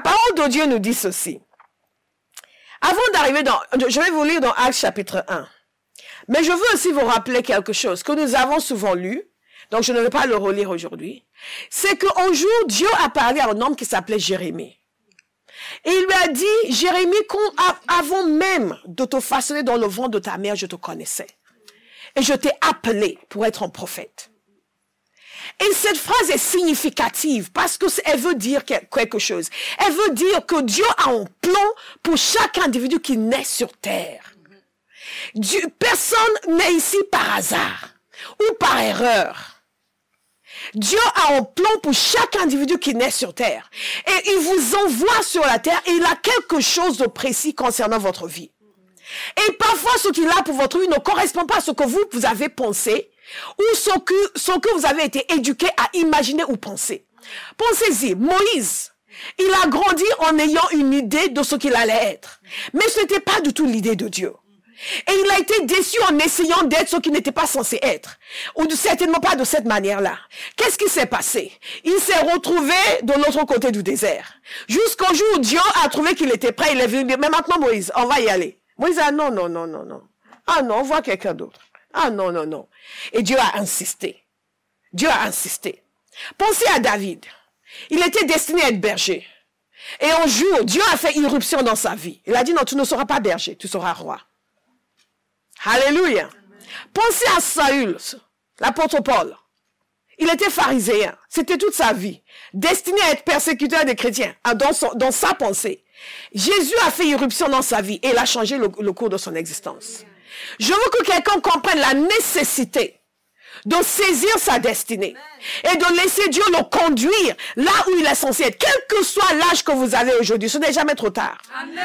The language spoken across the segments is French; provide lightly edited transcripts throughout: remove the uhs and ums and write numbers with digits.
parole de Dieu nous dit ceci. Avant d'arriver dans... Je vais vous lire dans Actes chapitre 1. Mais je veux aussi vous rappeler quelque chose que nous avons souvent lu. Donc je ne vais pas le relire aujourd'hui. C'est qu'un jour, Dieu a parlé à un homme qui s'appelait Jérémie. Et il lui a dit, Jérémie, avant même de te façonner dans le ventre de ta mère, je te connaissais. Et je t'ai appelé pour être un prophète. Et cette phrase est significative parce qu'elle veut dire quelque chose. Elle veut dire que Dieu a un plan pour chaque individu qui naît sur terre. Personne n'est ici par hasard ou par erreur. Dieu a un plan pour chaque individu qui naît sur terre. Et il vous envoie sur la terre et il a quelque chose de précis concernant votre vie. Et parfois, ce qu'il a pour votre vie ne correspond pas à ce que vous avez pensé ou ce que vous avez été éduqué à imaginer ou penser. Pensez-y, Moïse, il a grandi en ayant une idée de ce qu'il allait être. Mais ce n'était pas du tout l'idée de Dieu. Et il a été déçu en essayant d'être ce qu'il n'était pas censé être. Ou certainement pas de cette manière-là. Qu'est-ce qui s'est passé? Il s'est retrouvé de l'autre côté du désert. Jusqu'au jour où Dieu a trouvé qu'il était prêt, il est venu dire, mais maintenant Moïse, on va y aller. Moïse a non. Ah non, on voit quelqu'un d'autre. Ah non. Et Dieu a insisté. Dieu a insisté. Pensez à David. Il était destiné à être berger. Et un jour, Dieu a fait irruption dans sa vie. Il a dit, non, tu ne seras pas berger, tu seras roi. Alléluia. Pensez à Saül, l'apôtre Paul. Il était phariséen. C'était toute sa vie. Destiné à être persécuteur des chrétiens, dans sa pensée. Jésus a fait irruption dans sa vie et il a changé le cours de son existence. Je veux que quelqu'un comprenne la nécessité de saisir sa destinée et de laisser Dieu le conduire là où il est censé être. Quel que soit l'âge que vous avez aujourd'hui, ce n'est jamais trop tard. Amen.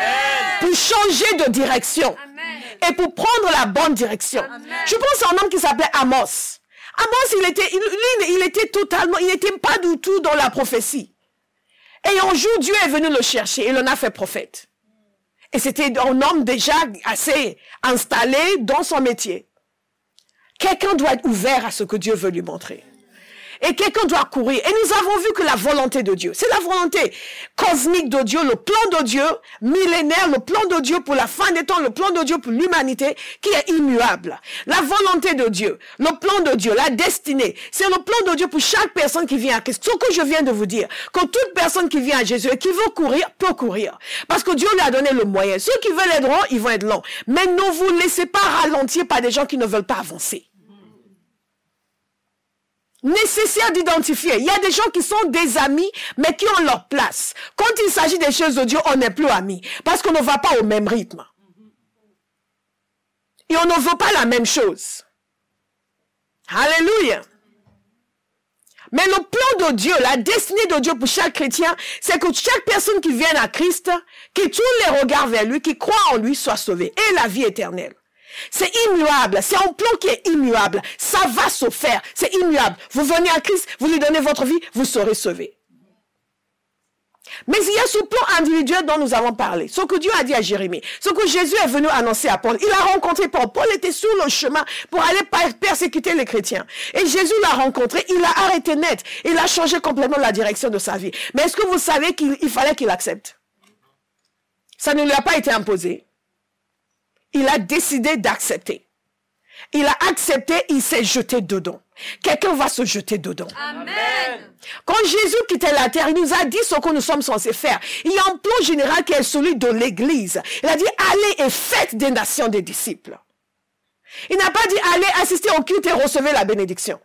Pour changer de direction. Amen. Et pour prendre la bonne direction. Amen. Je pense à un homme qui s'appelait Amos. Amos, il n'était pas du tout dans la prophétie. Et un jour, Dieu est venu le chercher et l'en a fait prophète. Et c'était un homme déjà assez installé dans son métier. Quelqu'un doit être ouvert à ce que Dieu veut lui montrer. Et quelqu'un doit courir. Et nous avons vu que la volonté de Dieu, c'est la volonté cosmique de Dieu, le plan de Dieu, millénaire, le plan de Dieu pour la fin des temps, le plan de Dieu pour l'humanité, qui est immuable. La volonté de Dieu, le plan de Dieu, la destinée, c'est le plan de Dieu pour chaque personne qui vient à Christ. Ce que je viens de vous dire, que toute personne qui vient à Jésus et qui veut courir, peut courir. Parce que Dieu lui a donné le moyen. Ceux qui veulent être longs, ils vont être longs. Mais ne vous laissez pas ralentir par des gens qui ne veulent pas avancer. Nécessaire d'identifier. Il y a des gens qui sont des amis, mais qui ont leur place. Quand il s'agit des choses de Dieu, on n'est plus amis. Parce qu'on ne va pas au même rythme. Et on ne veut pas la même chose. Alléluia. Mais le plan de Dieu, la destinée de Dieu pour chaque chrétien, c'est que chaque personne qui vient à Christ, qui tourne les regards vers lui, qui croit en lui, soit sauvée. Et la vie éternelle. C'est immuable, c'est un plan qui est immuable. Ça va se faire, c'est immuable. Vous venez à Christ, vous lui donnez votre vie, vous serez sauvé. Mais il y a ce plan individuel dont nous avons parlé. Ce que Dieu a dit à Jérémie, ce que Jésus est venu annoncer à Paul. Il a rencontré Paul. Paul était sur le chemin pour aller persécuter les chrétiens. Et Jésus l'a rencontré, il a arrêté net. Il a changé complètement la direction de sa vie. Mais est-ce que vous savez qu'il fallait qu'il accepte? Ça ne lui a pas été imposé. Il a décidé d'accepter. Il a accepté, il s'est jeté dedans. Quelqu'un va se jeter dedans. Amen. Quand Jésus quittait la terre, il nous a dit ce que nous sommes censés faire. Il y a un plan général qui est celui de l'Église. Il a dit, allez et faites des nations des disciples. Il n'a pas dit, allez assister au culte et recevez la bénédiction.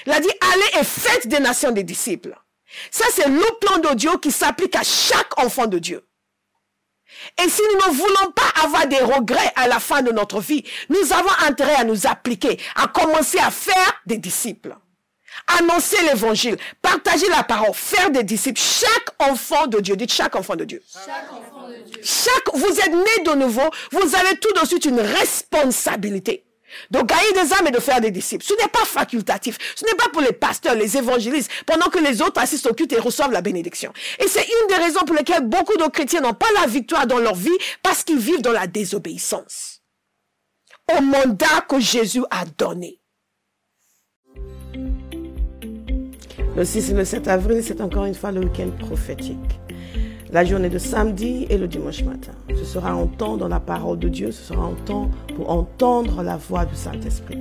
Il a dit, allez et faites des nations des disciples. Ça, c'est le plan de Dieu qui s'applique à chaque enfant de Dieu. Et si nous ne voulons pas avoir des regrets à la fin de notre vie, nous avons intérêt à nous appliquer, à commencer à faire des disciples. Annoncer l'évangile, partager la parole, faire des disciples. Chaque enfant de Dieu, dites chaque enfant de Dieu. Chaque enfant de Dieu. Vous êtes né de nouveau, vous avez tout de suite une responsabilité. De gagner des âmes et de faire des disciples. Ce n'est pas facultatif. Ce n'est pas pour les pasteurs, les évangélistes, pendant que les autres assistent au culte et reçoivent la bénédiction. Et c'est une des raisons pour lesquelles beaucoup de chrétiens n'ont pas la victoire dans leur vie, parce qu'ils vivent dans la désobéissance au mandat que Jésus a donné. Le 6 et le 7 avril, c'est encore une fois le week-end prophétique. La journée de samedi et le dimanche matin. Ce sera un temps dans la parole de Dieu, ce sera un temps pour entendre la voix du Saint-Esprit.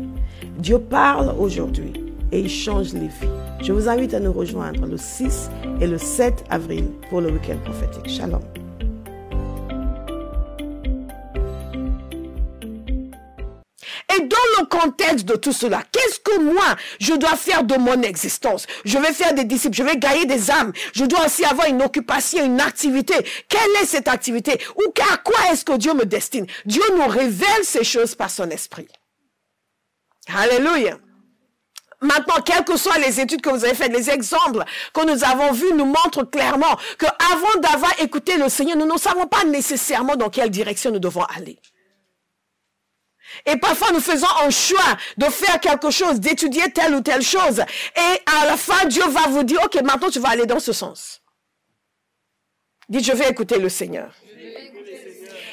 Dieu parle aujourd'hui et il change les vies. Je vous invite à nous rejoindre le 6 et le 7 avril pour le week-end prophétique. Shalom. Et dans le contexte de tout cela, qu'est-ce que moi, je dois faire de mon existence? Je vais faire des disciples, je vais gagner des âmes. Je dois aussi avoir une occupation, une activité. Quelle est cette activité? Ou à quoi est-ce que Dieu me destine? Dieu nous révèle ces choses par son esprit. Alléluia. Maintenant, quelles que soient les études que vous avez faites, les exemples que nous avons vus nous montrent clairement qu'avant d'avoir écouté le Seigneur, nous ne savons pas nécessairement dans quelle direction nous devons aller. Et parfois, nous faisons un choix de faire quelque chose, d'étudier telle ou telle chose. Et à la fin, Dieu va vous dire, OK, maintenant tu vas aller dans ce sens. Dites, je vais écouter le Seigneur.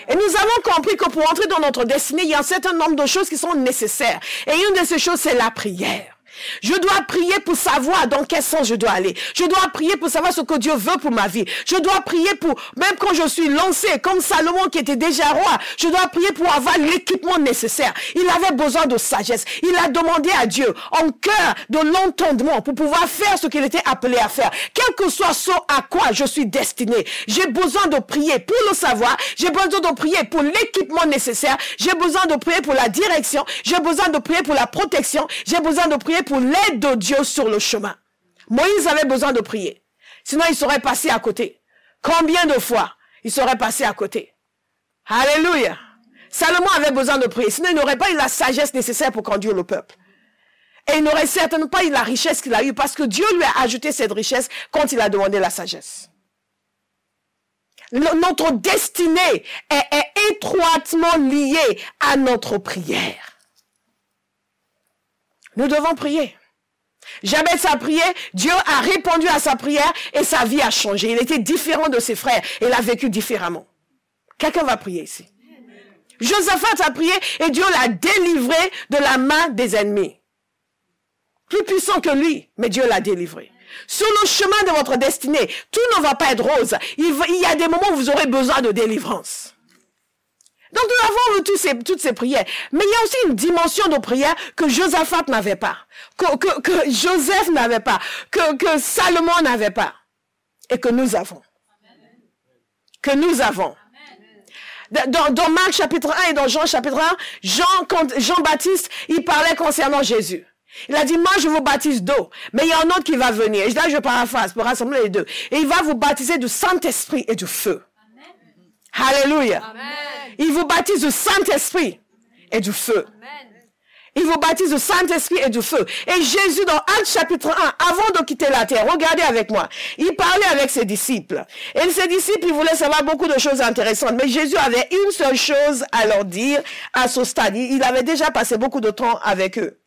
Et nous avons compris que pour entrer dans notre destinée, il y a un certain nombre de choses qui sont nécessaires. Et une de ces choses, c'est la prière. Je dois prier pour savoir dans quel sens je dois aller. Je dois prier pour savoir ce que Dieu veut pour ma vie. Je dois prier pour, même quand je suis lancé, comme Salomon qui était déjà roi, je dois prier pour avoir l'équipement nécessaire. Il avait besoin de sagesse. Il a demandé à Dieu en cœur de l'entendement pour pouvoir faire ce qu'il était appelé à faire. Quel que soit ce à quoi je suis destiné, j'ai besoin de prier pour le savoir. J'ai besoin de prier pour l'équipement nécessaire. J'ai besoin de prier pour la direction. J'ai besoin de prier pour la protection. J'ai besoin de prier pour l'aide de Dieu sur le chemin. Moïse avait besoin de prier. Sinon, il serait passé à côté. Combien de fois il serait passé à côté? Alléluia. Salomon avait besoin de prier. Sinon, il n'aurait pas eu la sagesse nécessaire pour conduire le peuple. Et il n'aurait certainement pas eu la richesse qu'il a eue parce que Dieu lui a ajouté cette richesse quand il a demandé la sagesse. Notre destinée est étroitement liée à notre prière. Nous devons prier. Jabez a prié, Dieu a répondu à sa prière et sa vie a changé. Il était différent de ses frères. Il a vécu différemment. Quelqu'un va prier ici. Josaphat a prié et Dieu l'a délivré de la main des ennemis. Plus puissant que lui, mais Dieu l'a délivré. Sur le chemin de votre destinée, tout ne va pas être rose. Il y a des moments où vous aurez besoin de délivrance. Donc nous avons toutes ces prières. Mais il y a aussi une dimension de prière que Josaphat n'avait pas. Que Joseph n'avait pas. Que Salomon n'avait pas. Et que nous avons. Que nous avons. Dans Marc chapitre 1 et dans Jean chapitre 1, Jean-Baptiste, il parlait concernant Jésus. Il a dit, moi je vous baptise d'eau, mais il y a un autre qui va venir. Et là je paraphrase pour rassembler les deux. Et il va vous baptiser du Saint-Esprit et du feu. Alléluia. Amen. Il vous baptise du Saint-Esprit et du feu. Amen. Il vous baptise du Saint-Esprit et du feu. Et Jésus, dans Actes chapitre 1, avant de quitter la terre, regardez avec moi, il parlait avec ses disciples. Et ses disciples, ils voulaient savoir beaucoup de choses intéressantes. Mais Jésus avait une seule chose à leur dire à ce stade. Il avait déjà passé beaucoup de temps avec eux.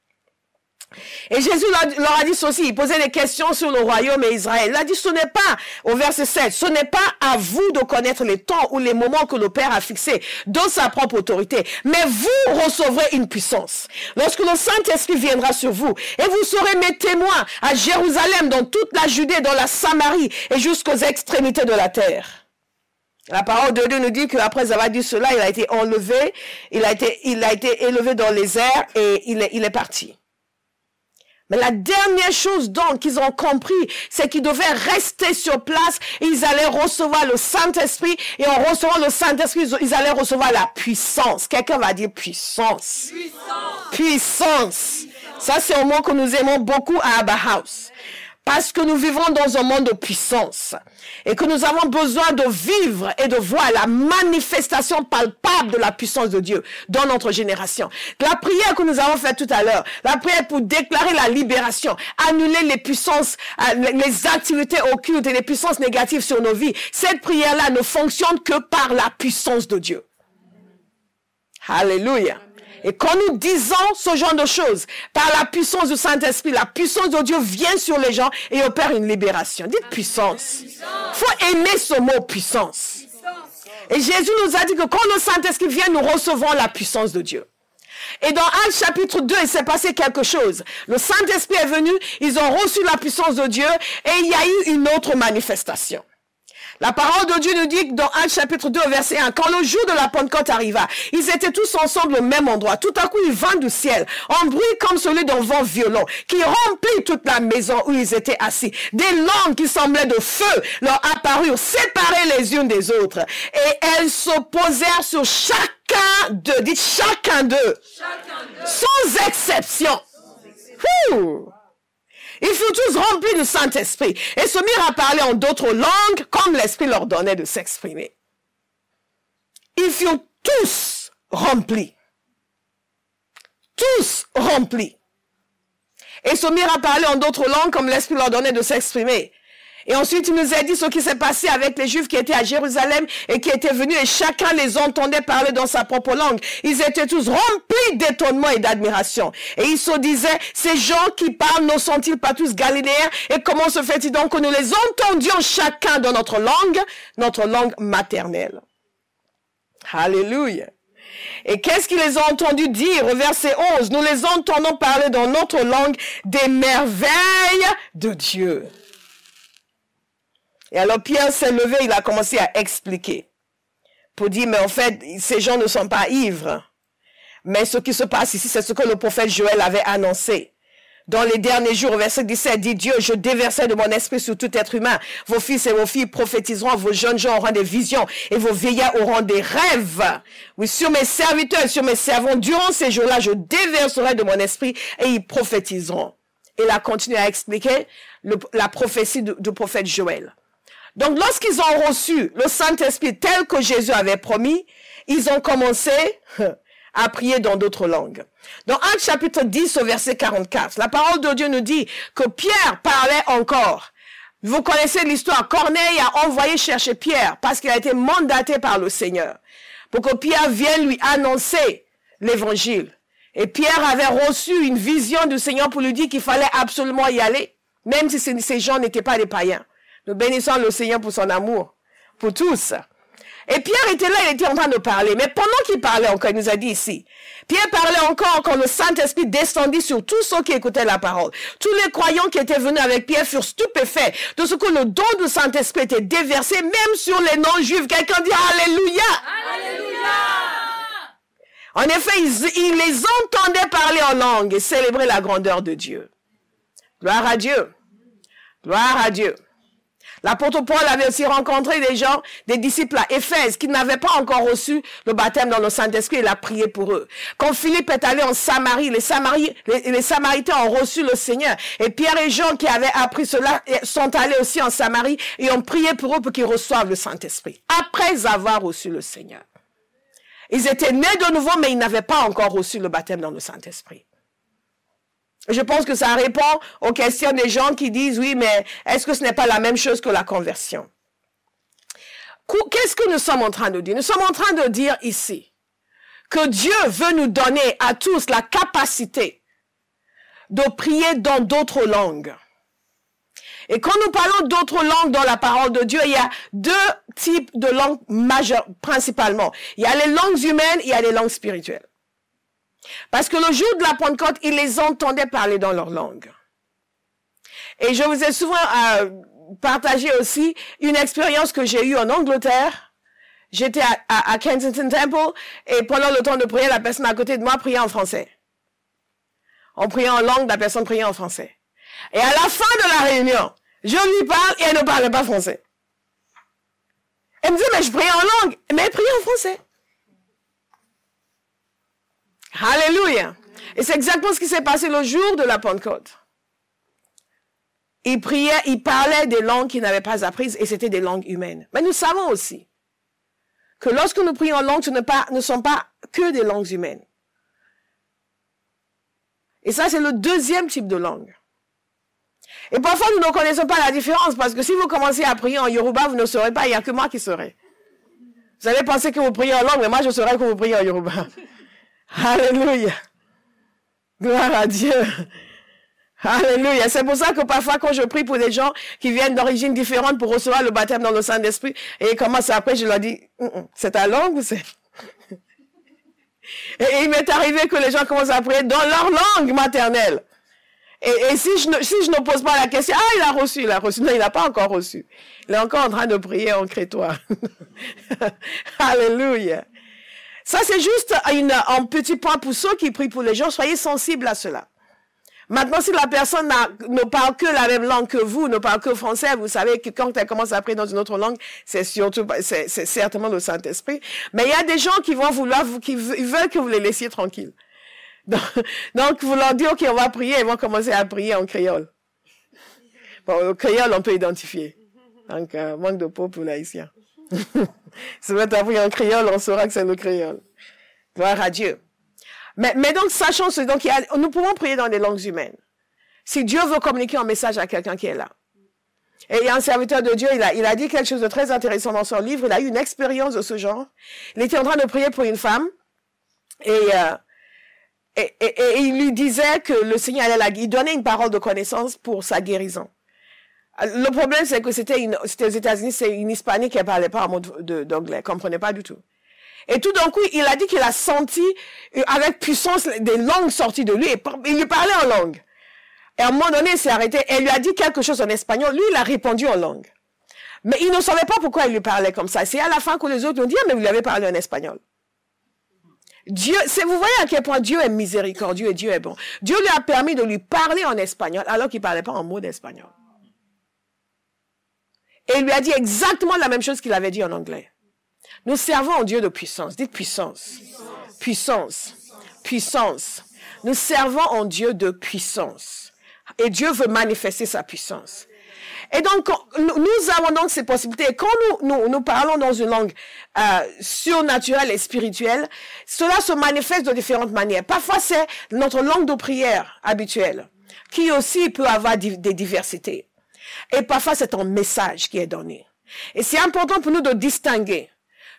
Et Jésus leur a dit ceci, il posait des questions sur le royaume et Israël. Il a dit, ce n'est pas, au verset 7, ce n'est pas à vous de connaître les temps ou les moments que le Père a fixés dans sa propre autorité, mais vous recevrez une puissance. Lorsque le Saint-Esprit viendra sur vous, et vous serez mes témoins à Jérusalem, dans toute la Judée, dans la Samarie et jusqu'aux extrémités de la terre. La parole de Dieu nous dit qu'après avoir dit cela, il a été enlevé, il a été élevé dans les airs et il est parti. Mais la dernière chose donc qu'ils ont compris, c'est qu'ils devaient rester sur place et ils allaient recevoir le Saint-Esprit. Et en recevant le Saint-Esprit, ils allaient recevoir la puissance. Quelqu'un va dire puissance. Puissance. Puissance. Ça, c'est un mot que nous aimons beaucoup à Abba House. Parce que nous vivons dans un monde de puissance. Et que nous avons besoin de vivre et de voir la manifestation palpable de la puissance de Dieu dans notre génération. La prière que nous avons faite tout à l'heure, la prière pour déclarer la libération, annuler les puissances, les activités occultes et les puissances négatives sur nos vies, cette prière-là ne fonctionne que par la puissance de Dieu. Alléluia. Et quand nous disons ce genre de choses, par la puissance du Saint-Esprit, la puissance de Dieu vient sur les gens et opère une libération. Dites puissance. Il faut aimer ce mot puissance. Et Jésus nous a dit que quand le Saint-Esprit vient, nous recevons la puissance de Dieu. Et dans Actes chapitre 2, il s'est passé quelque chose. Le Saint-Esprit est venu, ils ont reçu la puissance de Dieu et il y a eu une autre manifestation. La parole de Dieu nous dit dans Actes chapitre 2 verset 1, quand le jour de la Pentecôte arriva, ils étaient tous ensemble au même endroit. Tout à coup, il vint du ciel, un bruit comme celui d'un vent violent, qui remplit toute la maison où ils étaient assis. Des langues qui semblaient de feu leur apparurent, séparées les unes des autres. Et elles se posèrent sur chacun d'eux. Dites chacun d'eux. Sans exception. Ils furent tous remplis du Saint-Esprit et se mirent à parler en d'autres langues comme l'Esprit leur donnait de s'exprimer. Ils furent tous remplis. Tous remplis. Et se mirent à parler en d'autres langues comme l'Esprit leur donnait de s'exprimer. Et ensuite, il nous a dit ce qui s'est passé avec les Juifs qui étaient à Jérusalem et qui étaient venus et chacun les entendait parler dans sa propre langue. Ils étaient tous remplis d'étonnement et d'admiration. Et ils se disaient, ces gens qui parlent ne sont-ils pas tous galiléens? Et comment se fait-il donc que nous les entendions chacun dans notre langue maternelle? Alléluia. Et qu'est-ce qu'ils les ont entendus dire au verset 11? Nous les entendons parler dans notre langue des merveilles de Dieu. Et alors Pierre s'est levé, il a commencé à expliquer. Pour dire, mais en fait, ces gens ne sont pas ivres. Mais ce qui se passe ici, c'est ce que le prophète Joël avait annoncé. Dans les derniers jours, au verset 17, dit Dieu, je déverserai de mon esprit sur tout être humain. Vos fils et vos filles prophétiseront, vos jeunes gens auront des visions et vos vieillards auront des rêves. Oui, sur mes serviteurs, sur mes servants, durant ces jours-là, je déverserai de mon esprit et ils prophétiseront. Et il a continué à expliquer la prophétie du prophète Joël. Donc, lorsqu'ils ont reçu le Saint-Esprit tel que Jésus avait promis, ils ont commencé à prier dans d'autres langues. Dans Actes chapitre 10 au verset 44, la parole de Dieu nous dit que Pierre parlait encore. Vous connaissez l'histoire. Corneille a envoyé chercher Pierre parce qu'il a été mandaté par le Seigneur pour que Pierre vienne lui annoncer l'évangile. Et Pierre avait reçu une vision du Seigneur pour lui dire qu'il fallait absolument y aller, même si ces gens n'étaient pas des païens. Nous bénissons le Seigneur pour son amour, pour tous. Et Pierre était là, il était en train de parler. Mais pendant qu'il parlait encore, il nous a dit ici, Pierre parlait encore quand le Saint-Esprit descendit sur tous ceux qui écoutaient la parole. Tous les croyants qui étaient venus avec Pierre furent stupéfaits de ce que le don du Saint-Esprit était déversé, même sur les non-juifs. Quelqu'un dit Alléluia. Alléluia. En effet, ils les entendaient parler en langue et célébrer la grandeur de Dieu. Gloire à Dieu. Gloire à Dieu. L'apôtre Paul avait aussi rencontré des gens, des disciples à Éphèse qui n'avaient pas encore reçu le baptême dans le Saint-Esprit. Il a prié pour eux. Quand Philippe est allé en Samarie, les Samaritains ont reçu le Seigneur. Et Pierre et Jean qui avaient appris cela sont allés aussi en Samarie et ont prié pour eux pour qu'ils reçoivent le Saint-Esprit. Après avoir reçu le Seigneur. Ils étaient nés de nouveau, mais ils n'avaient pas encore reçu le baptême dans le Saint-Esprit. Je pense que ça répond aux questions des gens qui disent, oui, mais est-ce que ce n'est pas la même chose que la conversion? Qu'est-ce que nous sommes en train de dire? Nous sommes en train de dire ici que Dieu veut nous donner à tous la capacité de prier dans d'autres langues. Et quand nous parlons d'autres langues dans la parole de Dieu, il y a deux types de langues majeures, principalement. Il y a les langues humaines, il y a les langues spirituelles. Parce que le jour de la Pentecôte, ils les entendaient parler dans leur langue. Et je vous ai souvent partagé aussi une expérience que j'ai eue en Angleterre. J'étais à Kensington Temple et pendant le temps de prière, la personne à côté de moi priait en français. On priait en langue, la personne priait en français. Et à la fin de la réunion, je lui parle et elle ne parlait pas français. Elle me dit, mais je prie en langue, mais elle priait en français. Alléluia. Et c'est exactement ce qui s'est passé le jour de la Pentecôte. Il priait, il parlait des langues qu'il n'avait pas apprises et c'était des langues humaines. Mais nous savons aussi que lorsque nous prions en langue, ce ne sont pas que des langues humaines. Et ça, c'est le deuxième type de langue. Et parfois, nous ne connaissons pas la différence parce que si vous commencez à prier en Yoruba, vous ne saurez pas, il n'y a que moi qui saurai. Vous allez penser que vous priez en langue, mais moi, je saurais que vous priez en Yoruba. Alléluia. Gloire à Dieu. Alléluia. C'est pour ça que parfois, quand je prie pour des gens qui viennent d'origines différentes pour recevoir le baptême dans le Saint-Esprit, et ils commencent après, je leur dis, c'est ta langue ou c'est... Et il m'est arrivé que les gens commencent à prier dans leur langue maternelle. Et si je ne pose pas la question, ah, il a reçu. Non, il n'a pas encore reçu. Il est encore en train de prier en crétois. Alléluia. Ça, c'est juste un petit point pour ceux qui prient pour les gens. Soyez sensibles à cela. Maintenant, si la personne ne parle que la même langue que vous, ne parle que français, vous savez que quand elle commence à prier dans une autre langue, c'est certainement le Saint-Esprit. Mais il y a des gens qui vont qui veulent que vous les laissiez tranquilles. Donc, vous leur dites, OK, on va prier, ils vont commencer à prier en créole. Bon, le créole, on peut identifier. Donc, manque de peau pour l'haïtien. Si vous êtes appris en créole, on saura que c'est le créole. Gloire à Dieu. Mais donc, sachons ce, donc, nous pouvons prier dans des langues humaines. Si Dieu veut communiquer un message à quelqu'un qui est là. Et il y a un serviteur de Dieu, il a dit quelque chose de très intéressant dans son livre. Il a eu une expérience de ce genre. Il était en train de prier pour une femme. Et il lui disait que le Seigneur allait il donnait une parole de connaissance pour sa guérison. Le problème, c'est que c'était aux États-Unis, c'est une hispanique qui ne parlait pas un mot d'anglais, ne comprenait pas du tout. Et tout d'un coup, il a dit qu'il a senti avec puissance des langues sorties de lui. Et il lui parlait en langue. Et à un moment donné, il s'est arrêté. Et il lui a dit quelque chose en espagnol. Lui, il a répondu en langue. Mais il ne savait pas pourquoi il lui parlait comme ça. C'est à la fin que les autres lui ont dit, ah, mais vous lui avez parlé en espagnol. Dieu, vous voyez à quel point Dieu est miséricordieux et Dieu est bon. Dieu lui a permis de lui parler en espagnol alors qu'il ne parlait pas un mot d'espagnol. Et il lui a dit exactement la même chose qu'il avait dit en anglais. Nous servons un Dieu de puissance. Dites puissance. Puissance. Puissance. Nous servons un Dieu de puissance. Et Dieu veut manifester sa puissance. Et donc, nous avons donc ces possibilités. Et quand nous parlons dans une langue surnaturelle et spirituelle, cela se manifeste de différentes manières. Parfois, c'est notre langue de prière habituelle, qui aussi peut avoir des diversités. Et parfois, c'est un message qui est donné. Et c'est important pour nous de distinguer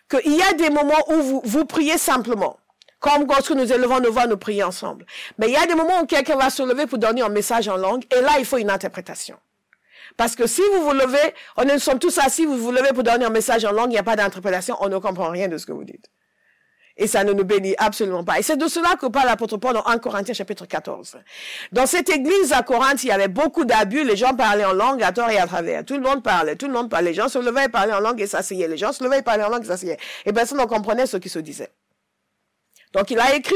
qu'il y a des moments où vous priez simplement. Comme lorsque nous élevons nos voix, nous prions ensemble. Mais il y a des moments où quelqu'un va se lever pour donner un message en langue. Et là, il faut une interprétation. Parce que si vous vous levez, nous sommes tous assis, vous vous levez pour donner un message en langue, il n'y a pas d'interprétation, on ne comprend rien de ce que vous dites. Et ça ne nous bénit absolument pas. Et c'est de cela que parle l'apôtre Paul dans 1 Corinthiens chapitre 14. Dans cette église à Corinthe, il y avait beaucoup d'abus, les gens parlaient en langue à tort et à travers. Tout le monde parlait. Les gens se levaient et parlaient en langue et s'asseyaient. Les gens se levaient et parlaient en langue et s'asseyaient. Et personne ne comprenait ce qui se disait. Donc, il a écrit,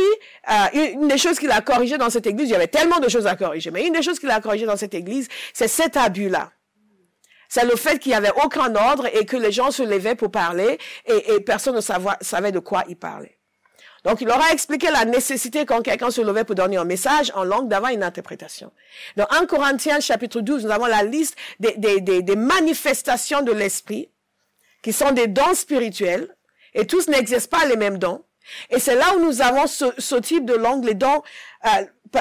une des choses qu'il a corrigées dans cette église, il y avait tellement de choses à corriger, mais une des choses qu'il a corrigées dans cette église, c'est cet abus-là. C'est le fait qu'il n'y avait aucun ordre et que les gens se levaient pour parler et personne ne savait de quoi ils parlaient. Donc, il leur a expliqué la nécessité quand quelqu'un se levait pour donner un message en langue d'avoir une interprétation. Dans 1 Corinthiens chapitre 12, nous avons la liste des manifestations de l'esprit qui sont des dons spirituels et tous n'exercent pas les mêmes dons. Et c'est là où nous avons ce type de langue, les dons,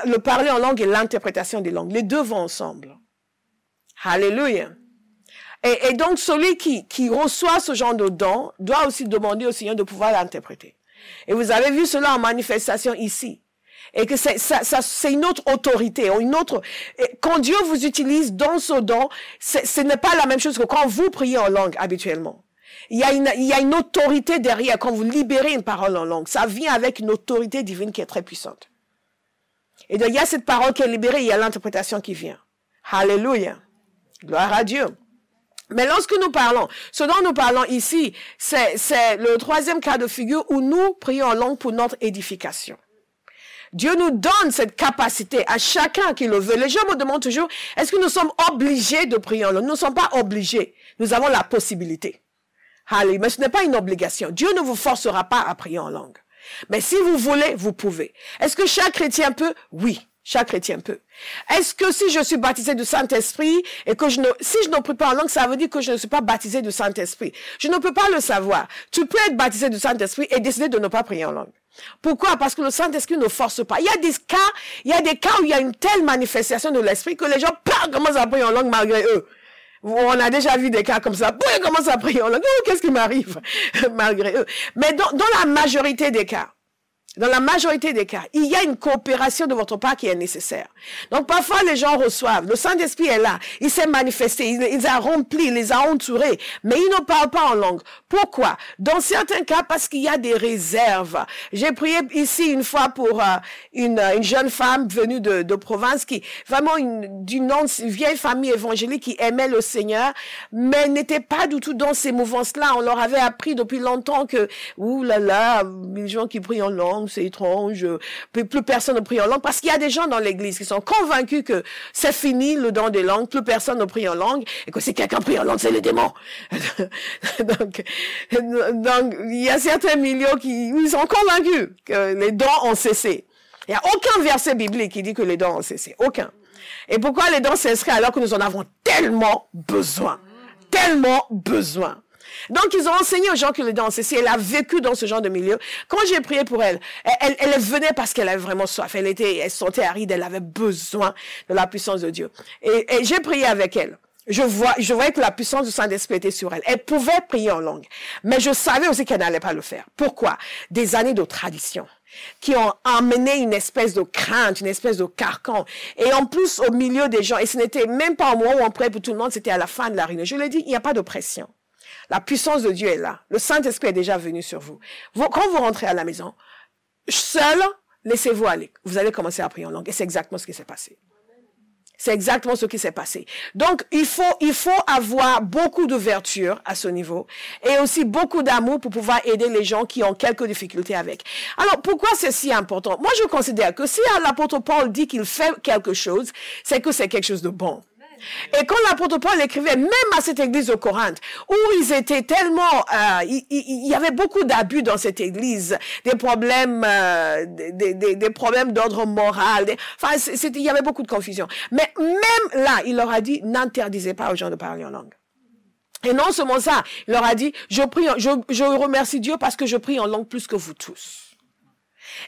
le parler en langue et l'interprétation des langues. Les deux vont ensemble. Alléluia. Et donc, celui qui reçoit ce genre de don doit aussi demander au Seigneur de pouvoir l'interpréter. Et vous avez vu cela en manifestation ici. Et que c'est une autre autorité, quand Dieu vous utilise dans ce don, ce n'est pas la même chose que quand vous priez en langue habituellement. Il y a une autorité derrière quand vous libérez une parole en langue. Ça vient avec une autorité divine qui est très puissante. Et donc, il y a cette parole qui est libérée, il y a l'interprétation qui vient. Alléluia. Gloire à Dieu. Mais lorsque nous parlons, ce dont nous parlons ici, c'est le troisième cas de figure où nous prions en langue pour notre édification. Dieu nous donne cette capacité à chacun qui le veut. Les gens me demandent toujours, est-ce que nous sommes obligés de prier en langue? Nous ne sommes pas obligés. Nous avons la possibilité. Allez, mais ce n'est pas une obligation. Dieu ne vous forcera pas à prier en langue. Mais si vous voulez, vous pouvez. Est-ce que chaque chrétien peut? Oui, chaque chrétien peut. Est-ce que si je suis baptisé du Saint-Esprit et que si je ne prie pas en langue, ça veut dire que je ne suis pas baptisé du Saint-Esprit? Je ne peux pas le savoir. Tu peux être baptisé du Saint-Esprit et décider de ne pas prier en langue. Pourquoi? Parce que le Saint-Esprit ne force pas. Il y a des cas où il y a une telle manifestation de l'Esprit que les gens commencent à prier en langue malgré eux. On a déjà vu des cas comme ça. Ils commencent à prier en langue. Oh, qu'est-ce qui m'arrive? Malgré eux. Mais dans la majorité des cas, Dans la majorité des cas, il y a une coopération de votre part qui est nécessaire. Donc parfois les gens reçoivent, le Saint-Esprit est là, il s'est manifesté, il les a remplis, il les a entourés, mais ils ne parlent pas en langue. Pourquoi? Dans certains cas, parce qu'il y a des réserves. J'ai prié ici une fois pour une jeune femme venue de province qui, vraiment d'une vieille famille évangélique qui aimait le Seigneur, mais n'était pas du tout dans ces mouvances-là. On leur avait appris depuis longtemps que, ouh là là, les gens qui prient en langue, c'est étrange, plus personne ne prie en langue, parce qu'il y a des gens dans l'église qui sont convaincus que c'est fini le don des langues, plus personne ne prie en langue, et que si quelqu'un prie en langue, c'est les démons. donc, il y a certains milieux qui ils sont convaincus que les dons ont cessé. Il n'y a aucun verset biblique qui dit que les dons ont cessé, aucun. Et pourquoi les dons cesseraient alors que nous en avons tellement besoin, tellement besoin. Donc, ils ont enseigné aux gens que les dons ont cessé. Elle a vécu dans ce genre de milieu. Quand j'ai prié pour elle, elle venait parce qu'elle avait vraiment soif. Elle sentait aride, elle avait besoin de la puissance de Dieu. Et j'ai prié avec elle. Je voyais que la puissance du Saint-Esprit était sur elle. Elle pouvait prier en langue. Mais je savais aussi qu'elle n'allait pas le faire. Pourquoi? Des années de tradition qui ont amené une espèce de crainte, une espèce de carcan. Et en plus, au milieu des gens, et ce n'était même pas au moment où on priait pour tout le monde, c'était à la fin de la réunion. Je l'ai dit, il n'y a pas de pression. La puissance de Dieu est là. Le Saint-Esprit est déjà venu sur vous. Quand vous rentrez à la maison, seul, laissez-vous aller. Vous allez commencer à prier en langue. Et c'est exactement ce qui s'est passé. C'est exactement ce qui s'est passé. Donc, il faut avoir beaucoup d'ouverture à ce niveau et aussi beaucoup d'amour pour pouvoir aider les gens qui ont quelques difficultés avec. Alors, pourquoi c'est si important? Moi, je considère que si l'apôtre Paul dit qu'il fait quelque chose, c'est que c'est quelque chose de bon. Et quand l'apôtre Paul écrivait, même à cette église de Corinthe, où ils étaient tellement, il y avait beaucoup d'abus dans cette église, des problèmes, des problèmes d'ordre moral, il y avait beaucoup de confusion. Mais même là, il leur a dit, n'interdisez pas aux gens de parler en langue. Et non seulement ça, il leur a dit, je remercie Dieu parce que je prie en langue plus que vous tous.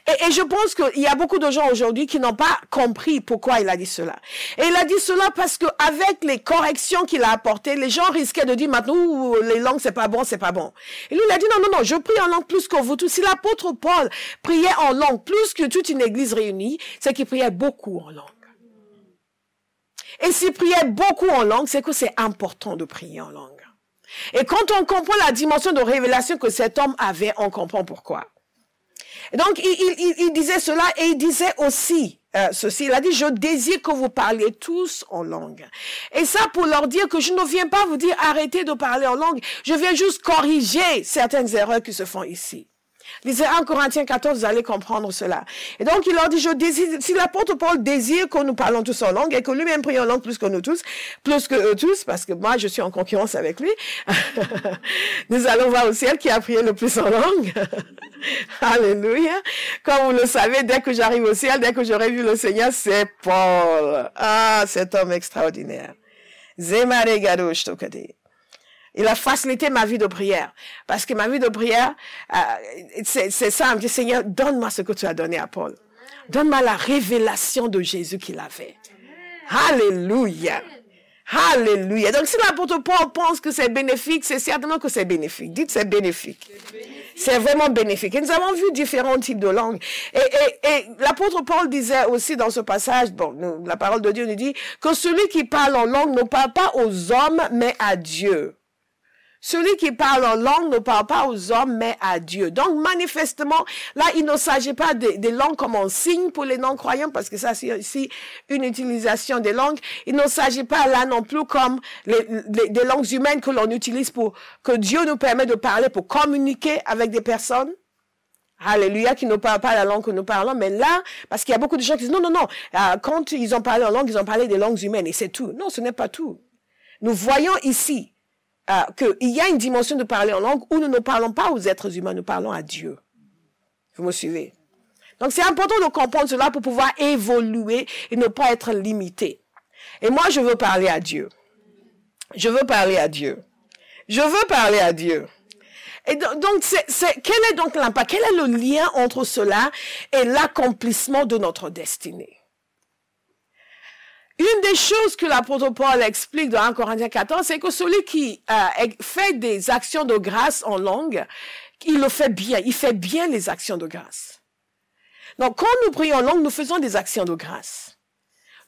Et je pense qu'il y a beaucoup de gens aujourd'hui qui n'ont pas compris pourquoi il a dit cela. Et il a dit cela parce que avec les corrections qu'il a apportées, les gens risquaient de dire maintenant, les langues c'est pas bon, c'est pas bon. Et lui il a dit non, je prie en langue plus que vous tous. Si l'apôtre Paul priait en langue plus que toute une église réunie, c'est qu'il priait beaucoup en langue. Et s'il priait beaucoup en langue, c'est que c'est important de prier en langue. Et quand on comprend la dimension de révélation que cet homme avait, on comprend pourquoi. Donc, il disait cela et il disait aussi ceci. Il a dit, je désire que vous parliez tous en langue. Et ça pour leur dire que je ne viens pas vous dire arrêtez de parler en langue. Je viens juste corriger certaines erreurs qui se font ici. Lisez 1 Corinthiens 14, vous allez comprendre cela. Et donc, il leur dit, je désire, si l'apôtre Paul désire que nous parlons tous en langue et que lui-même prie en langue plus que nous tous, plus que eux tous, parce que moi, je suis en concurrence avec lui, nous allons voir au ciel qui a prié le plus en langue. Alléluia. Comme vous le savez, dès que j'arrive au ciel, dès que j'aurai vu le Seigneur, c'est Paul. Ah, cet homme extraordinaire. Zemare Gadosh Tokade. Il a facilité ma vie de prière. Parce que ma vie de prière, c'est ça. Je me dis, Seigneur, donne-moi ce que tu as donné à Paul. Donne-moi la révélation de Jésus qu'il avait. Alléluia. Alléluia. Donc, si l'apôtre Paul pense que c'est bénéfique, c'est certainement que c'est bénéfique. Dites, c'est bénéfique. C'est vraiment bénéfique. Et nous avons vu différents types de langues. Et l'apôtre Paul disait aussi dans ce passage, bon, la parole de Dieu nous dit que celui qui parle en langue ne parle pas aux hommes, mais à Dieu. Celui qui parle en langue ne parle pas aux hommes, mais à Dieu. Donc, manifestement, là, il ne s'agit pas des langues comme un signe pour les non-croyants, parce que ça, c'est aussi une utilisation des langues. Il ne s'agit pas là non plus comme des langues humaines que l'on utilise pour que Dieu nous permet de parler, pour communiquer avec des personnes. Alléluia, qui ne parlent pas la langue que nous parlons, mais là, parce qu'il y a beaucoup de gens qui disent, non, quand ils ont parlé en langue, ils ont parlé des langues humaines, et c'est tout. Non, ce n'est pas tout. Nous voyons ici qu'il y a une dimension de parler en langue où nous ne parlons pas aux êtres humains, nous parlons à Dieu. Vous me suivez? Donc, c'est important de comprendre cela pour pouvoir évoluer et ne pas être limité. Et moi, je veux parler à Dieu. Je veux parler à Dieu. Je veux parler à Dieu. Et donc, quel est donc l'impact? Quel est le lien entre cela et l'accomplissement de notre destinée? Une des choses que l'apôtre Paul explique dans 1 Corinthiens 14, c'est que celui qui fait des actions de grâce en langue, il le fait bien. Il fait bien les actions de grâce. Donc, quand nous prions en langue, nous faisons des actions de grâce.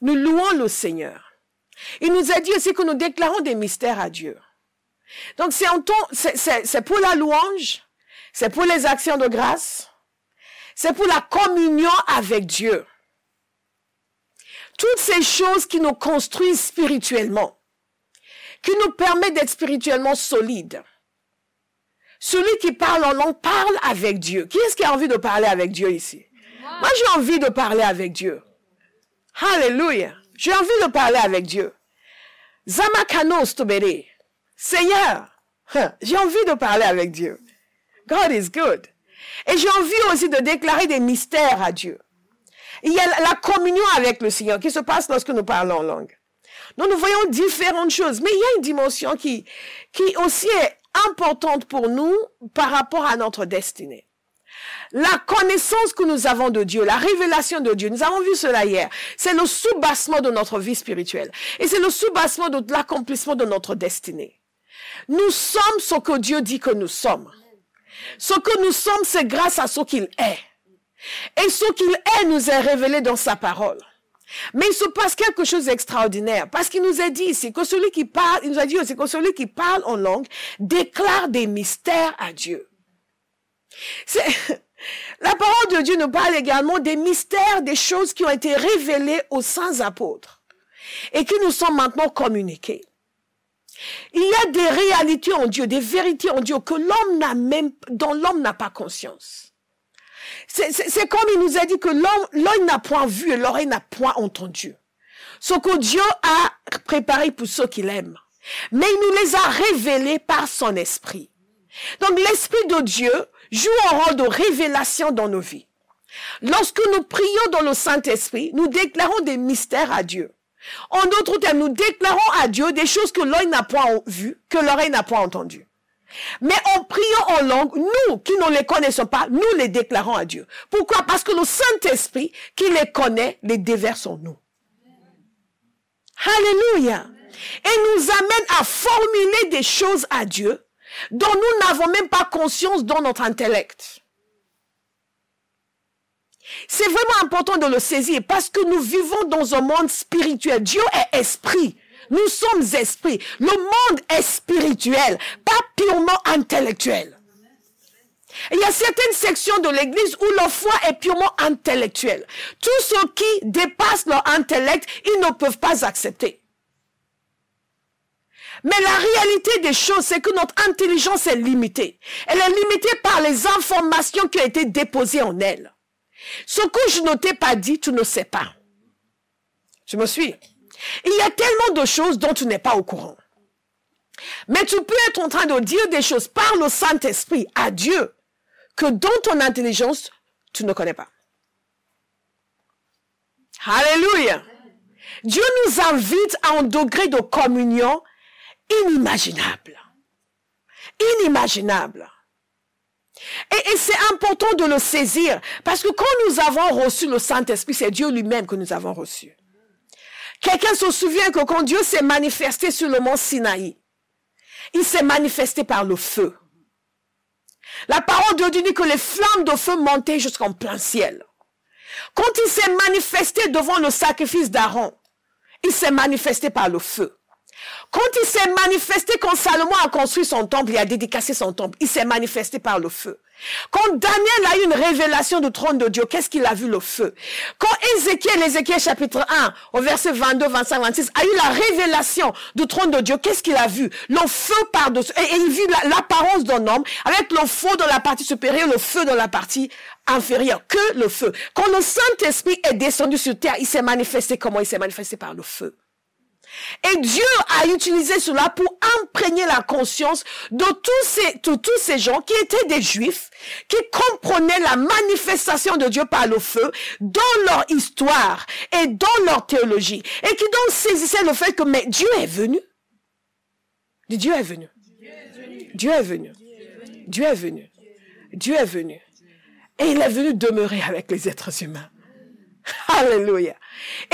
Nous louons le Seigneur. Il nous a dit aussi que nous déclarons des mystères à Dieu. Donc, c'est pour la louange, c'est pour les actions de grâce, c'est pour la communion avec Dieu. Toutes ces choses qui nous construisent spirituellement, qui nous permettent d'être spirituellement solides. Celui qui parle en langue parle avec Dieu. Qui est-ce qui a envie de parler avec Dieu ici? Moi, j'ai envie de parler avec Dieu. Alléluia. J'ai envie de parler avec Dieu. Zamakanos tobere. Seigneur, j'ai envie de parler avec Dieu. God is good. Et j'ai envie aussi de déclarer des mystères à Dieu. Il y a la communion avec le Seigneur qui se passe lorsque nous parlons en langue. Donc, nous voyons différentes choses. Mais il y a une dimension qui aussi est importante pour nous par rapport à notre destinée. La connaissance que nous avons de Dieu, la révélation de Dieu, nous avons vu cela hier, c'est le soubassement de notre vie spirituelle. Et c'est le soubassement de l'accomplissement de notre destinée. Nous sommes ce que Dieu dit que nous sommes. Ce que nous sommes, c'est grâce à ce qu'il est. Et ce qu'il est nous est révélé dans sa parole. Mais il se passe quelque chose d'extraordinaire, parce qu'il nous a dit ici que celui qui parle, il nous a dit aussi que celui qui parle en langue déclare des mystères à Dieu. La parole de Dieu nous parle également des mystères, des choses qui ont été révélées aux saints apôtres et qui nous sont maintenant communiquées. Il y a des réalités en Dieu, des vérités en Dieu dont l'homme n'a pas conscience. C'est comme il nous a dit que l'œil n'a point vu et l'oreille n'a point entendu. Ce que Dieu a préparé pour ceux qu'il aime. Mais il nous les a révélés par son esprit. Donc l'esprit de Dieu joue un rôle de révélation dans nos vies. Lorsque nous prions dans le Saint-Esprit, nous déclarons des mystères à Dieu. En d'autres termes, nous déclarons à Dieu des choses que l'œil n'a point vues, que l'oreille n'a point entendues. Mais en priant en langue, nous qui ne les connaissons pas, nous les déclarons à Dieu. Pourquoi? Parce que le Saint-Esprit qui les connaît, les déverse en nous. Alléluia. Et nous amène à formuler des choses à Dieu dont nous n'avons même pas conscience dans notre intellect. C'est vraiment important de le saisir parce que nous vivons dans un monde spirituel. Dieu est esprit. Nous sommes esprits. Le monde est spirituel, pas purement intellectuel. Et il y a certaines sections de l'église où leur foi est purement intellectuelle. Tous ceux qui dépassent leur intellect, ils ne peuvent pas accepter. Mais la réalité des choses, c'est que notre intelligence est limitée. Elle est limitée par les informations qui ont été déposées en elle. Ce que je ne t'ai pas dit, tu ne sais pas. Tu me suis? Il y a tellement de choses dont tu n'es pas au courant. Mais tu peux être en train de dire des choses par le Saint-Esprit à Dieu que dans ton intelligence, tu ne connais pas. Alléluia. Dieu nous invite à un degré de communion inimaginable. Inimaginable. Et c'est important de le saisir parce que quand nous avons reçu le Saint-Esprit, c'est Dieu lui-même que nous avons reçu. Quelqu'un se souvient que quand Dieu s'est manifesté sur le mont Sinaï, il s'est manifesté par le feu. La parole de Dieu dit que les flammes de feu montaient jusqu'en plein ciel. Quand il s'est manifesté devant le sacrifice d'Aaron, il s'est manifesté par le feu. Quand il s'est manifesté, quand Salomon a construit son temple, il a dédicacé son temple, il s'est manifesté par le feu. Quand Daniel a eu une révélation du trône de Dieu, qu'est-ce qu'il a vu? Le feu. Quand Ézéchiel chapitre 1, au verset 22, 25, 26, a eu la révélation du trône de Dieu, qu'est-ce qu'il a vu? Le feu par-dessus. Et il vit l'apparence d'un homme, avec le feu dans la partie supérieure, le feu dans la partie inférieure. Que le feu. Quand le Saint-Esprit est descendu sur terre, il s'est manifesté comment? Il s'est manifesté par le feu. Et Dieu a utilisé cela pour imprégner la conscience de tous ces gens qui étaient des Juifs, qui comprenaient la manifestation de Dieu par le feu dans leur histoire et dans leur théologie. Et qui donc saisissaient le fait que mais Dieu est venu. Dieu est venu. Dieu est venu. Dieu est venu. Dieu est venu. Et il est venu demeurer avec les êtres humains. Alléluia.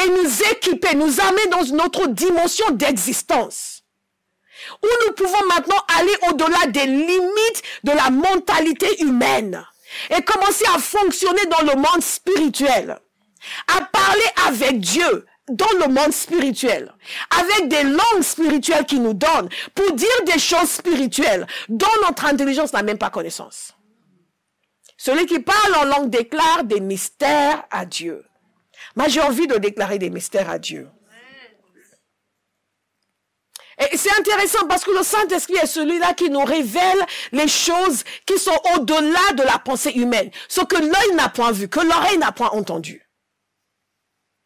Et nous équiper, nous amener dans une autre dimension d'existence. Où nous pouvons maintenant aller au-delà des limites de la mentalité humaine. et commencer à fonctionner dans le monde spirituel, à parler avec Dieu dans le monde spirituel, avec des langues spirituelles qu'il nous donne, pour dire des choses spirituelles dont notre intelligence n'a même pas connaissance. Celui qui parle en langue déclare des mystères à Dieu. Moi, j'ai envie de déclarer des mystères à Dieu. Et c'est intéressant parce que le Saint-Esprit est celui-là qui nous révèle les choses qui sont au-delà de la pensée humaine. Ce que l'œil n'a point vu, que l'oreille n'a point entendu.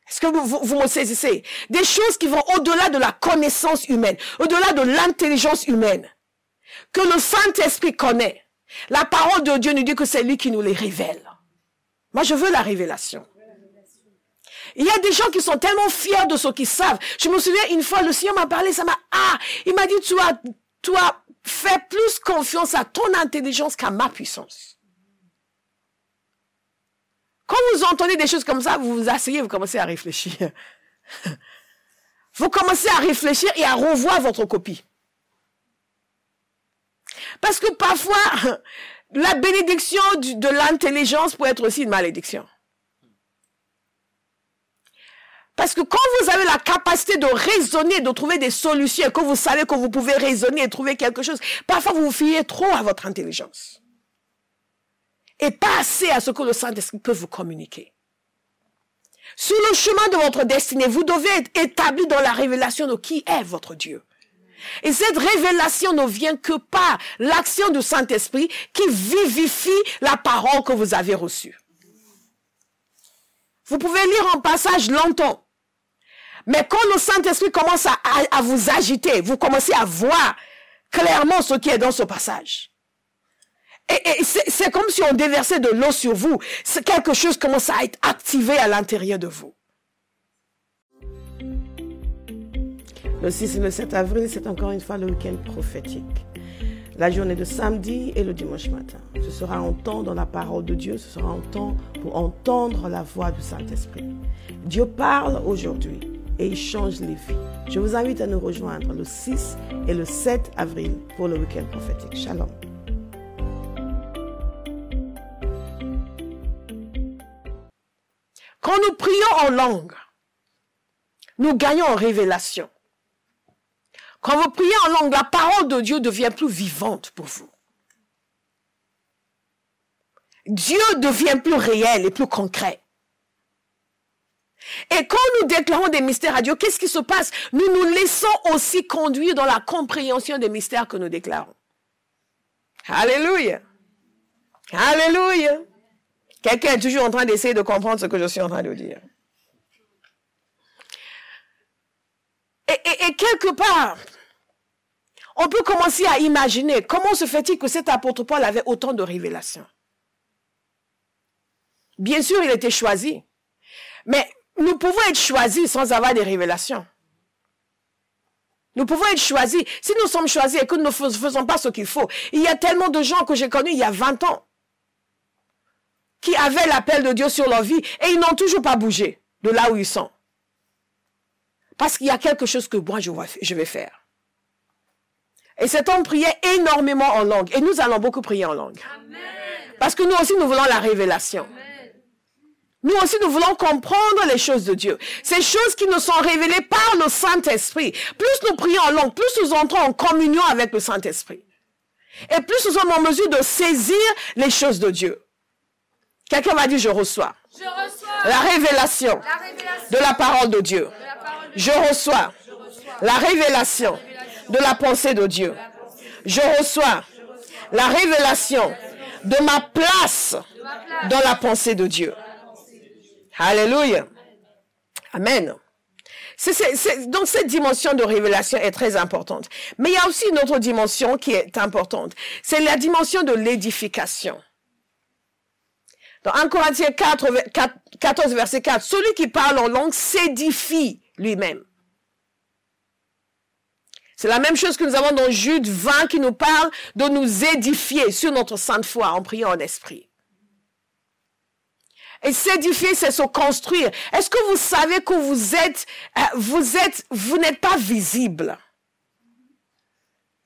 Est-ce que vous me saisissez? Des choses qui vont au-delà de la connaissance humaine, au-delà de l'intelligence humaine, que le Saint-Esprit connaît. La parole de Dieu nous dit que c'est lui qui nous les révèle. Moi, je veux la révélation. Il y a des gens qui sont tellement fiers de ce qu'ils savent. Je me souviens une fois, le Seigneur m'a parlé, il m'a dit, tu as fait plus confiance à ton intelligence qu'à ma puissance. Quand vous entendez des choses comme ça, vous vous asseyez, vous commencez à réfléchir. Vous commencez à réfléchir et à revoir votre copie. Parce que parfois, la bénédiction de l'intelligence peut être aussi une malédiction. Parce que quand vous avez la capacité de raisonner, de trouver des solutions, que vous savez que vous pouvez raisonner et trouver quelque chose, parfois vous vous fiez trop à votre intelligence. Et pas assez à ce que le Saint-Esprit peut vous communiquer. Sur le chemin de votre destinée, vous devez être établi dans la révélation de qui est votre Dieu. Et cette révélation ne vient que par l'action du Saint-Esprit qui vivifie la parole que vous avez reçue. Vous pouvez lire un passage longtemps. Mais quand le Saint-Esprit commence à vous agiter, vous commencez à voir clairement ce qui est dans ce passage. Et c'est comme si on déversait de l'eau sur vous. Quelque chose commence à être activé à l'intérieur de vous. Le 6 et le 7 avril, c'est encore une fois le week-end prophétique. La journée de samedi et le dimanche matin. Ce sera un temps dans la parole de Dieu, ce sera un temps pour entendre la voix du Saint-Esprit. Dieu parle aujourd'hui et il change les vies. Je vous invite à nous rejoindre le 6 et le 7 avril pour le week-end prophétique. Shalom. Quand nous prions en langue, nous gagnons en révélation. Quand vous priez en langue, la parole de Dieu devient plus vivante pour vous. Dieu devient plus réel et plus concret. Et quand nous déclarons des mystères à Dieu, qu'est-ce qui se passe? Nous nous laissons aussi conduire dans la compréhension des mystères que nous déclarons. Alléluia. Alléluia. Quelqu'un est toujours en train d'essayer de comprendre ce que je suis en train de dire. Et quelque part, on peut commencer à imaginer comment se fait-il que cet apôtre Paul avait autant de révélations. Bien sûr, il était choisi. Mais nous pouvons être choisis sans avoir des révélations. Nous pouvons être choisis. Si nous sommes choisis et que nous ne faisons pas ce qu'il faut, il y a tellement de gens que j'ai connus il y a 20 ans qui avaient l'appel de Dieu sur leur vie et ils n'ont toujours pas bougé de là où ils sont. Parce qu'il y a quelque chose que moi je vais faire. Et cet homme priait énormément en langue. Et nous allons beaucoup prier en langue. Amen. Parce que nous aussi nous voulons la révélation. Amen. Nous aussi nous voulons comprendre les choses de Dieu. Ces choses qui nous sont révélées par le Saint-Esprit. Plus nous prions en langue, plus nous entrons en communion avec le Saint-Esprit. Et plus nous sommes en mesure de saisir les choses de Dieu. Quelqu'un m'a dit, je reçois. Je reçois la révélation de la parole de Dieu. Je reçois la révélation de la pensée de Dieu. Je reçois la révélation de ma place dans la pensée de Dieu. Alléluia. Amen. Donc cette dimension de révélation est très importante. Mais il y a aussi une autre dimension qui est importante. C'est la dimension de l'édification. Dans 1 Corinthiens 14, verset 4, celui qui parle en langue s'édifie lui-même. C'est la même chose que nous avons dans Jude 20 qui nous parle de nous édifier sur notre sainte foi en priant en esprit. Et s'édifier, c'est se construire. Est-ce que vous savez que vous n'êtes pas visible?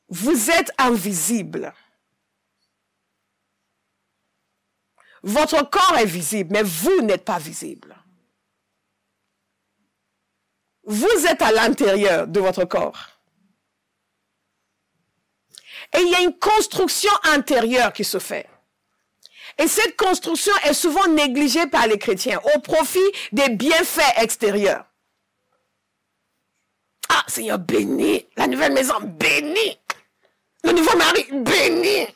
Vous êtes invisible. Votre corps est visible, mais vous n'êtes pas visible. Vous êtes à l'intérieur de votre corps. Et il y a une construction intérieure qui se fait. Et cette construction est souvent négligée par les chrétiens au profit des bienfaits extérieurs. Ah, Seigneur, béni. La nouvelle maison, béni. Le nouveau mari, béni.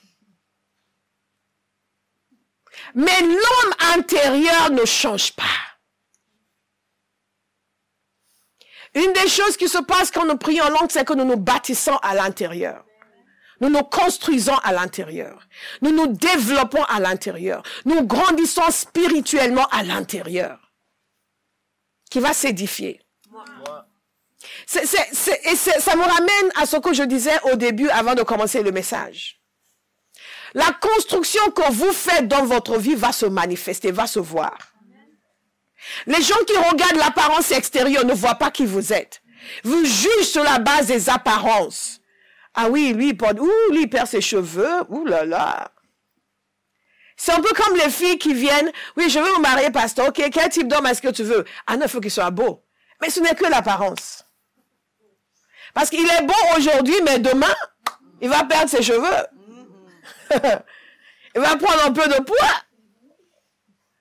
Mais l'homme intérieur ne change pas. Une des choses qui se passe quand nous prions en langue, c'est que nous nous bâtissons à l'intérieur. Nous nous construisons à l'intérieur. Nous nous développons à l'intérieur. Nous grandissons spirituellement à l'intérieur. Qui va s'édifier. Ça me ramène à ce que je disais au début avant de commencer le message. La construction que vous faites dans votre vie va se manifester, va se voir. Les gens qui regardent l'apparence extérieure ne voient pas qui vous êtes. Vous jugez sur la base des apparences. Ah oui, lui, il perd ses cheveux. Ouh là là. C'est un peu comme les filles qui viennent. Oui, je veux me marier, pasteur. Ok, quel type d'homme est-ce que tu veux? Ah non, il faut qu'il soit beau. Mais ce n'est que l'apparence. Parce qu'il est beau aujourd'hui, mais demain, il va perdre ses cheveux. Il va prendre un peu de poids.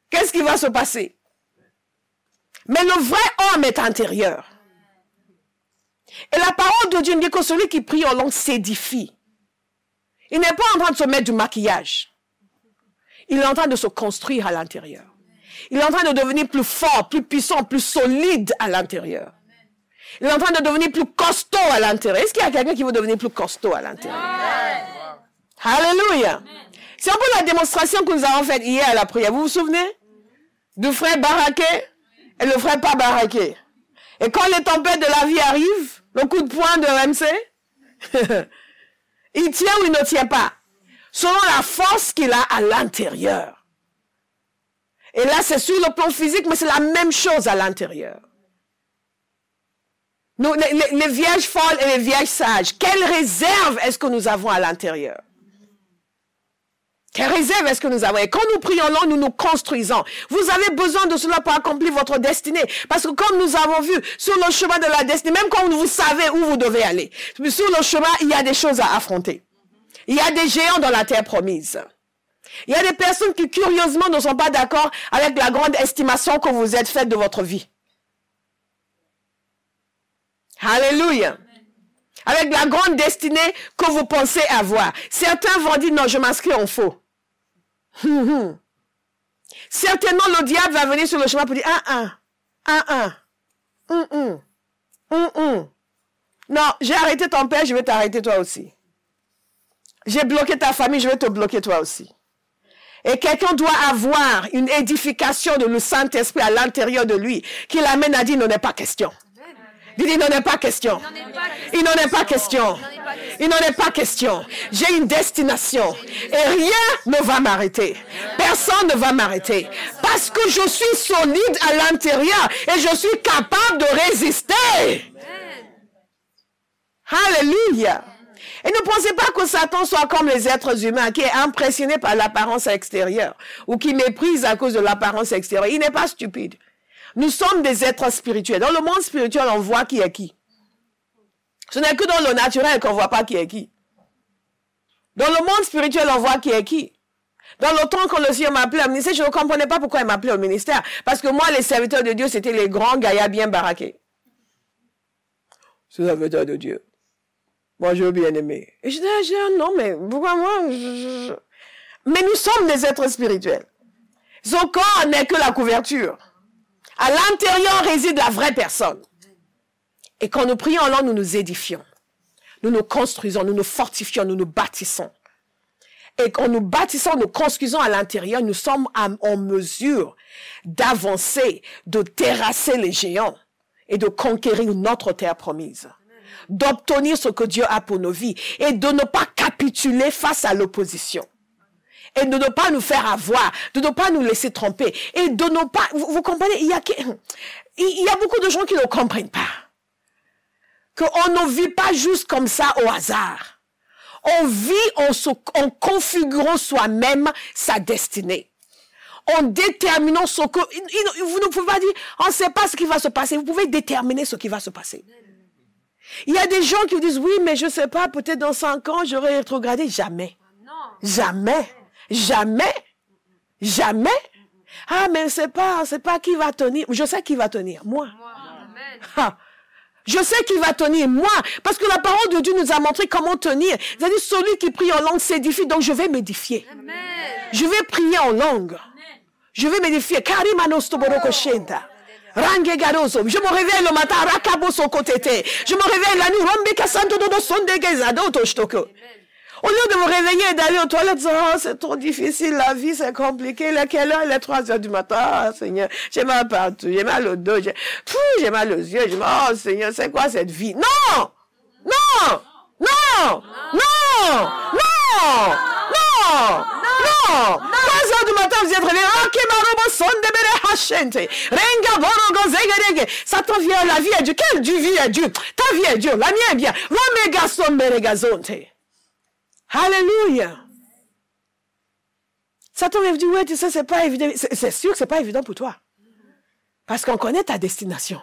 Qu'est-ce qui va se passer? Mais le vrai homme est intérieur. Et la parole de Dieu dit que celui qui prie en langue s'édifie. Il n'est pas en train de se mettre du maquillage. Il est en train de se construire à l'intérieur. Il est en train de devenir plus fort, plus puissant, plus solide à l'intérieur. Il est en train de devenir plus costaud à l'intérieur. Est-ce qu'il y a quelqu'un qui veut devenir plus costaud à l'intérieur? Alléluia. C'est un peu la démonstration que nous avons faite hier à la prière. Vous vous souvenez? Du frère baraqué et le frère pas baraqué. Et quand les tempêtes de la vie arrivent, le coup de poing de MC, il tient ou il ne tient pas, selon la force qu'il a à l'intérieur. Et là, c'est sur le plan physique, mais c'est la même chose à l'intérieur. Nous, les vierges folles et les vierges sages, quelle réserve est-ce que nous avons à l'intérieur? Quelle réserve est-ce que nous avons? Et quand nous prions là, nous nous construisons. Vous avez besoin de cela pour accomplir votre destinée. Parce que comme nous avons vu, sur le chemin de la destinée, même quand vous savez où vous devez aller, sur le chemin, il y a des choses à affronter. Il y a des géants dans la terre promise. Il y a des personnes qui, curieusement, ne sont pas d'accord avec la grande estimation que vous êtes faite de votre vie. Alléluia. Avec la grande destinée que vous pensez avoir. Certains vont dire, non, je m'inscris en faux. Certainement, le diable va venir sur le chemin pour dire, non, j'ai arrêté ton père, je vais t'arrêter toi aussi. J'ai bloqué ta famille, je vais te bloquer toi aussi. Et quelqu'un doit avoir une édification de le Saint-Esprit à l'intérieur de lui qui l'amène à dire, il n'en est pas question. Il n'en est pas question. Il n'en est pas question. Il n'en est pas question. J'ai une destination. Et rien ne va m'arrêter. Personne ne va m'arrêter. Parce que je suis solide à l'intérieur et je suis capable de résister. Alléluia. Et ne pensez pas que Satan soit comme les êtres humains, qui est impressionné par l'apparence extérieure ou qui méprise à cause de l'apparence extérieure. Il n'est pas stupide. Nous sommes des êtres spirituels. Dans le monde spirituel, on voit qui est qui. Ce n'est que dans le naturel qu'on ne voit pas qui est qui. Dans le monde spirituel, on voit qui est qui. Dans le temps que le Seigneur m'appelait au ministère, je ne comprenais pas pourquoi il m'appelait au ministère. Parce que moi, les serviteurs de Dieu, c'était les grands gaillards bien baraqués. C'est les serviteurs de Dieu. Moi, je veux bien aimer. Et je disais, non, mais pourquoi moi Mais nous sommes des êtres spirituels. Son corps n'est que la couverture. À l'intérieur réside la vraie personne. Et quand nous prions en langue, nous nous édifions. Nous nous construisons, nous nous fortifions, nous nous bâtissons. Et quand nous bâtissons, nous construisons à l'intérieur, nous sommes en mesure d'avancer, de terrasser les géants et de conquérir notre terre promise. D'obtenir ce que Dieu a pour nos vies et de ne pas capituler face à l'opposition. Et de ne pas nous faire avoir, de ne pas nous laisser tromper. Et de ne pas... Vous comprenez, il y a beaucoup de gens qui ne comprennent pas. Qu'on ne vit pas juste comme ça au hasard. On vit en configurant soi-même sa destinée. en déterminant ce que... Vous ne pouvez pas dire, on ne sait pas ce qui va se passer. Vous pouvez déterminer ce qui va se passer. Il y a des gens qui vous disent, oui, mais je ne sais pas, peut-être dans 5 ans, j'aurai rétrogradé. Jamais. Jamais. Jamais. Jamais. Ah, mais c'est pas qui va tenir. Je sais qui va tenir. Moi. Ah. Je sais qui va tenir, moi. Parce que la parole de Dieu nous a montré comment tenir. C'est-à-dire, celui qui prie en langue s'édifie, donc je vais m'édifier. Je vais prier en langue. Je vais m'édifier. Je me réveille le matin, je me réveille la nuit. Au lieu de me réveiller et d'aller aux toilettes, oh, c'est trop difficile, la vie, c'est compliqué. Quelle heure? Il est 3 heures du matin. Oh, Seigneur, j'ai mal partout, j'ai mal au dos, j'ai mal aux yeux. Oh, Seigneur, c'est quoi cette vie? Non! Non! Non! Non! Non! Non! Non! 3 heures du matin, vous êtes réveillés. Satan vient, la vie est dure. Quelle vie est dure? Ta vie est dure, la mienne est bien. Alléluia. Satan vient dire, ouais, tu sais, c'est pas évident. C'est sûr que c'est pas évident pour toi. Parce qu'on connaît ta destination.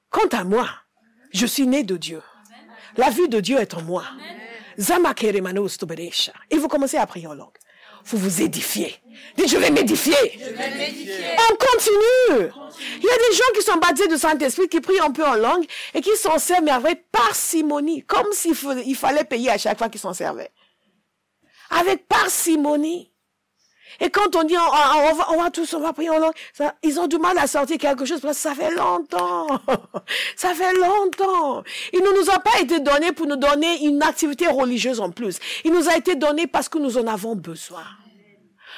Quant à moi, je suis né de Dieu. La vie de Dieu est en moi. Et vous commencez à prier en langue. Vous vous édifiez. Dites, je vais m'édifier. On continue. Il y a des gens qui sont baptisés du Saint-Esprit, qui prient un peu en langue et qui s'en servent, mais avec parcimonie. Comme s'il fallait payer à chaque fois qu'ils s'en servaient. Avec parcimonie. Et quand on dit, on va prier en langue, ils ont du mal à sortir quelque chose parce que ça fait longtemps. Ça fait longtemps. Il ne nous a pas été donné pour nous donner une activité religieuse en plus. Il nous a été donné parce que nous en avons besoin.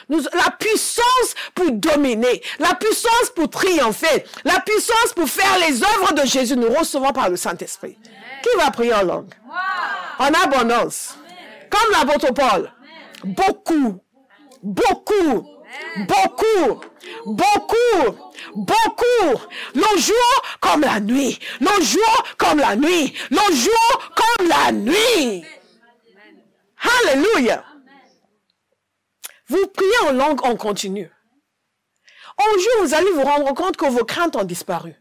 La puissance pour dominer, la puissance pour triompher, la puissance pour faire les œuvres de Jésus, nous recevons par le Saint-Esprit. Qui va prier en langue? En abondance. Comme l'apôtre Paul. Beaucoup. Beaucoup, beaucoup, beaucoup, beaucoup. Le jour comme la nuit. Le jour comme la nuit. Le jour comme la nuit. Alléluia. Vous priez en langue en continu. Un jour, vous allez vous rendre compte que vos craintes ont disparu.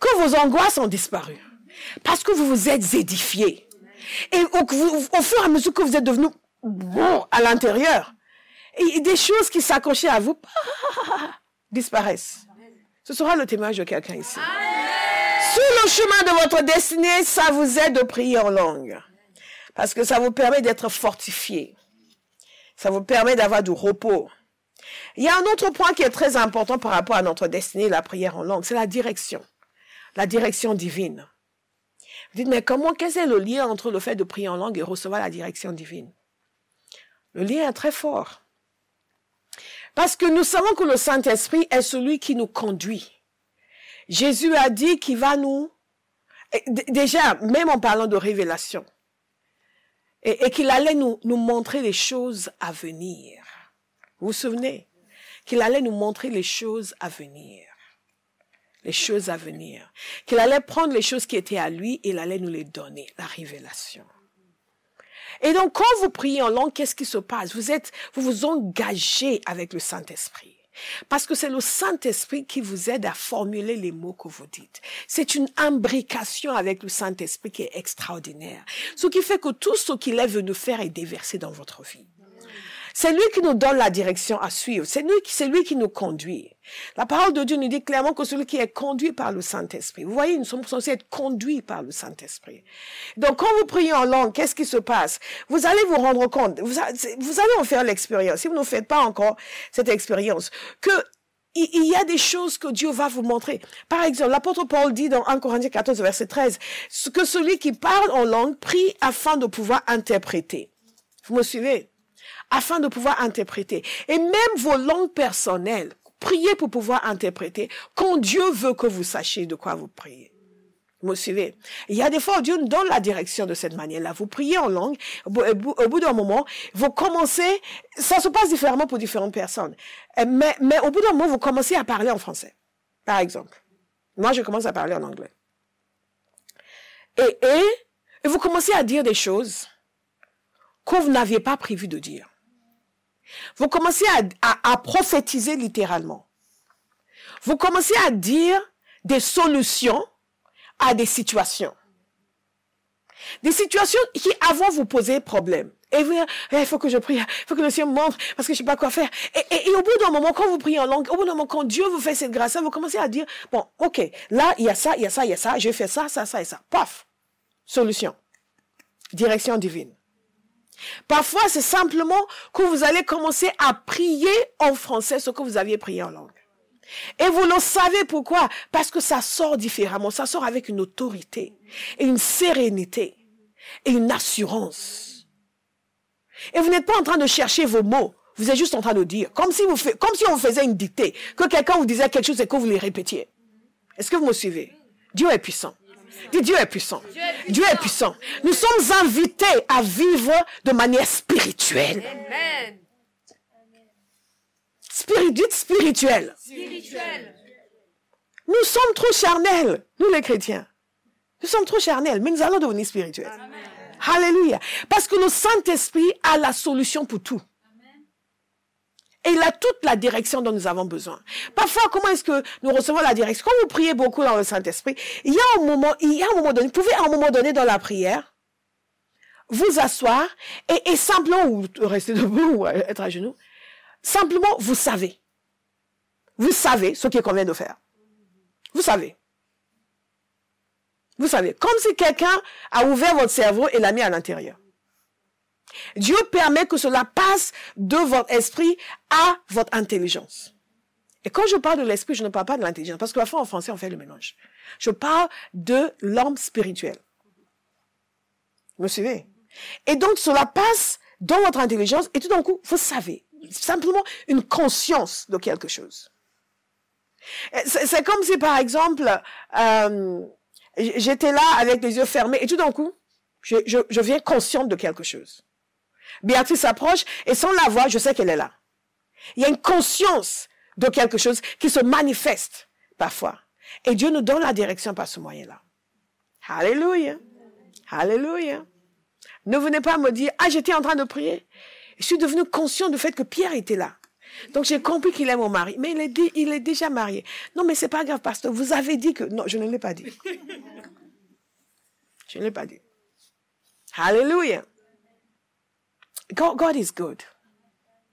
Que vos angoisses ont disparu. Parce que vous vous êtes édifiés. Et au fur et à mesure que vous êtes devenus bon à l'intérieur, et des choses qui s'accrochaient à vous disparaissent. Ce sera le témoignage de quelqu'un ici. Sur le chemin de votre destinée, ça vous aide de prier en langue. Parce que ça vous permet d'être fortifié. Ça vous permet d'avoir du repos. Il y a un autre point qui est très important par rapport à notre destinée, la prière en langue, c'est la direction. La direction divine. Vous dites, mais quel est le lien entre le fait de prier en langue et recevoir la direction divine? Le lien est très fort. Parce que nous savons que le Saint-Esprit est celui qui nous conduit. Jésus a dit qu'il va nous... Déjà, même en parlant de révélation, et qu'il allait nous montrer les choses à venir. Vous vous souvenez? Qu'il allait nous montrer les choses à venir. Les choses à venir. Qu'il allait prendre les choses qui étaient à lui et il allait nous les donner. La révélation. Et donc, quand vous priez en langue, qu'est-ce qui se passe? Vous vous engagez avec le Saint-Esprit. Parce que c'est le Saint-Esprit qui vous aide à formuler les mots que vous dites. C'est une imbrication avec le Saint-Esprit qui est extraordinaire. Ce qui fait que tout ce qu'il est venu faire est déversé dans votre vie. C'est lui qui nous donne la direction à suivre. C'est lui qui nous conduit. La parole de Dieu nous dit clairement que celui qui est conduit par le Saint-Esprit. Vous voyez, nous sommes censés être conduits par le Saint-Esprit. Donc, quand vous priez en langue, qu'est-ce qui se passe? Vous allez vous rendre compte, vous allez en faire l'expérience, si vous ne faites pas encore cette expérience, que il y a des choses que Dieu va vous montrer. Par exemple, l'apôtre Paul dit dans 1 Corinthiens 14, verset 13, que celui qui parle en langue prie afin de pouvoir interpréter. Vous me suivez? Afin de pouvoir interpréter. Et même vos langues personnelles, priez pour pouvoir interpréter quand Dieu veut que vous sachiez de quoi vous priez. Vous me suivez? Il y a des fois où Dieu nous donne la direction de cette manière-là. Vous priez en langue, au bout d'un moment, vous commencez, ça se passe différemment pour différentes personnes. Mais au bout d'un moment, vous commencez à parler en français. Par exemple. Moi, je commence à parler en anglais. Et vous commencez à dire des choses que vous n'aviez pas prévu de dire. Vous commencez à prophétiser littéralement. Vous commencez à dire des solutions à des situations. Des situations qui avant vous posaient problème. Et vous, il faut que je prie, il faut que le Seigneur me montre, parce que je ne sais pas quoi faire. Et au bout d'un moment, quand vous priez en langue, au bout d'un moment, quand Dieu vous fait cette grâce, vous commencez à dire, bon, ok, là, il y a ça, il y a ça, il y a ça, je fais ça, ça, ça et ça. Paf! Solution. Direction divine. Parfois, c'est simplement que vous allez commencer à prier en français ce que vous aviez prié en langue. Et vous le savez pourquoi? Parce que ça sort différemment, ça sort avec une autorité, et une sérénité, et une assurance. Et vous n'êtes pas en train de chercher vos mots, vous êtes juste en train de dire, comme si on faisait une dictée, que quelqu'un vous disait quelque chose et que vous les répétiez. Est-ce que vous me suivez? Dieu est puissant. Dis, Dieu est puissant. Dieu est puissant. Nous sommes invités à vivre de manière spirituelle. Amen. Dites spirituelle. Spirituel. Nous sommes trop charnels, nous les chrétiens. Nous sommes trop charnels, mais nous allons devenir spirituels. Amen. Alléluia. Parce que le Saint-Esprit a la solution pour tout. Et il a toute la direction dont nous avons besoin. Parfois, comment est-ce que nous recevons la direction? Quand vous priez beaucoup dans le Saint-Esprit, il y a un moment donné, vous pouvez à un moment donné dans la prière, vous asseoir et simplement, ou rester debout ou être à genoux, simplement, vous savez. Vous savez ce qu'il convient de faire. Vous savez. Vous savez, comme si quelqu'un a ouvert votre cerveau et l'a mis à l'intérieur. Dieu permet que cela passe de votre esprit à votre intelligence. Et quand je parle de l'esprit, je ne parle pas de l'intelligence, parce que parfois en français, on fait le mélange. Je parle de l'homme spirituel. Vous me suivez? Et donc, cela passe dans votre intelligence, et tout d'un coup, vous savez. Simplement une conscience de quelque chose. C'est comme si, par exemple, j'étais là avec les yeux fermés, et tout d'un coup, je viens consciente de quelque chose. Béatrice s'approche, et sans la voir, je sais qu'elle est là. Il y a une conscience de quelque chose qui se manifeste parfois. Et Dieu nous donne la direction par ce moyen-là. Alléluia. Alléluia. Ne venez pas me dire, j'étais en train de prier. Je suis devenue consciente du fait que Pierre était là. Donc j'ai compris qu'il est mon mari. Mais il est déjà marié. Non, mais c'est pas grave, pasteur. Vous avez dit que... Non, je ne l'ai pas dit. Je ne l'ai pas dit. Alléluia. God is good.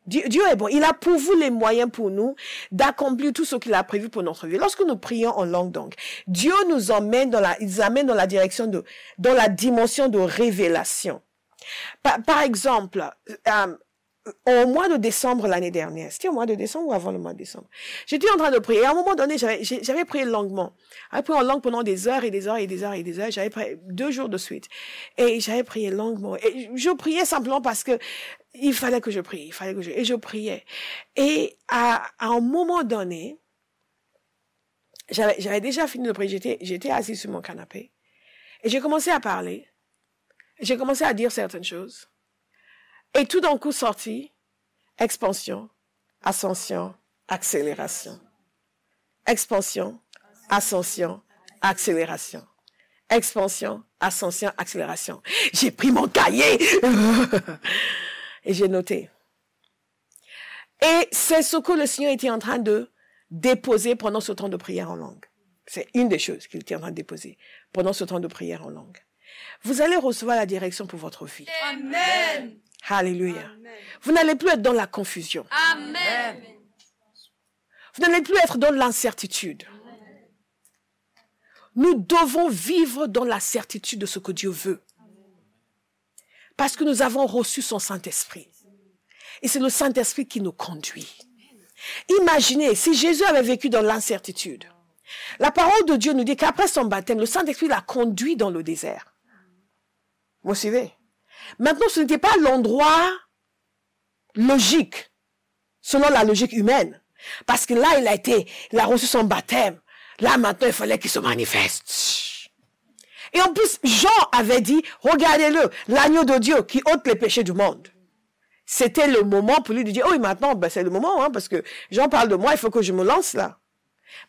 Dieu est bon. Il a pour vous les moyens pour nous d'accomplir tout ce qu'il a prévu pour notre vie. Lorsque nous prions en langue, donc, Dieu nous emmène dans la direction dans la dimension de révélation. Par exemple, au mois de décembre l'année dernière, c'était au mois de décembre ou avant le mois de décembre, j'étais en train de prier. À un moment donné, j'avais prié longuement. J'avais prié en langue pendant des heures et des heures et des heures et des heures. J'avais prié 2 jours de suite. Et j'avais prié longuement. Et je priais simplement parce que il fallait que je prie. Et je priais. Et à un moment donné, j'avais déjà fini de prier. J'étais assis sur mon canapé. Et j'ai commencé à parler. J'ai commencé à dire certaines choses. Et tout d'un coup sorti, expansion, ascension, accélération. Expansion, ascension, accélération. Expansion, ascension, accélération. J'ai pris mon cahier et j'ai noté. Et c'est ce que le Seigneur était en train de déposer pendant ce temps de prière en langue. C'est une des choses qu'il était en train de déposer pendant ce temps de prière en langue. Vous allez recevoir la direction pour votre vie. Amen. Alléluia. Amen. Vous n'allez plus être dans la confusion. Amen. Vous n'allez plus être dans l'incertitude. Nous devons vivre dans la certitude de ce que Dieu veut. Parce que nous avons reçu son Saint-Esprit. Et c'est le Saint-Esprit qui nous conduit. Imaginez, si Jésus avait vécu dans l'incertitude, la parole de Dieu nous dit qu'après son baptême, le Saint-Esprit l'a conduit dans le désert. Vous suivez? Maintenant, ce n'était pas l'endroit logique, selon la logique humaine. Parce que là, il a reçu son baptême. Là, maintenant, il fallait qu'il se manifeste. Et en plus, Jean avait dit, regardez-le, l'agneau de Dieu qui ôte les péchés du monde. C'était le moment pour lui de dire, oui, maintenant, c'est le moment, parce que Jean parle de moi, il faut que je me lance là.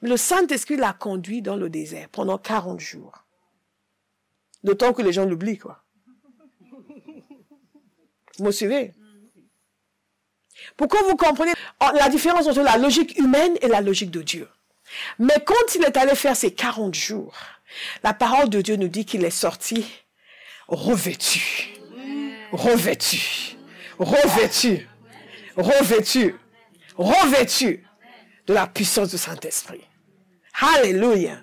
Mais le Saint-Esprit l'a conduit dans le désert pendant 40 jours. D'autant que les gens l'oublient, quoi. Vous me suivez? Pour que vous compreniez la différence entre la logique humaine et la logique de Dieu. Mais quand il est allé faire ses 40 jours, la parole de Dieu nous dit qu'il est sorti revêtu. Revêtu. Revêtu. Revêtu. Revêtu de la puissance du Saint-Esprit. Alléluia.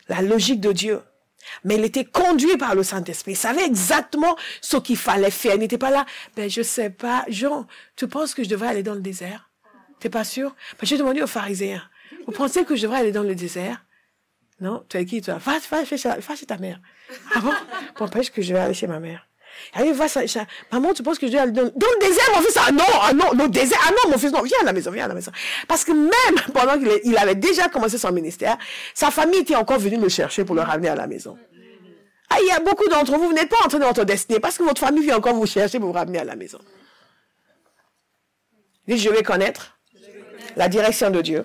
La logique de Dieu. Mais il était conduit par le Saint-Esprit. Il savait exactement ce qu'il fallait faire. Il n'était pas là. Ben, je sais pas. Jean, tu penses que je devrais aller dans le désert? T'es pas sûr? Ben, j'ai demandé aux pharisiens. Vous pensez que je devrais aller dans le désert? Non? Tu es qui, toi? Va chez ta mère. Ah bon? N'empêche que je vais aller chez ma mère. Allez, maman, tu penses que je dois aller dans le désert, mon fils? Ah non, le désert. Ah non, mon fils, non, viens à la maison. Parce que même pendant qu'il avait déjà commencé son ministère, sa famille était encore venue le chercher pour le ramener à la maison. Ah, il y a beaucoup d'entre vous, vous n'êtes pas entrés dans votre destinée parce que votre famille vient encore vous chercher pour vous ramener à la maison. Dites, je vais connaître la direction de Dieu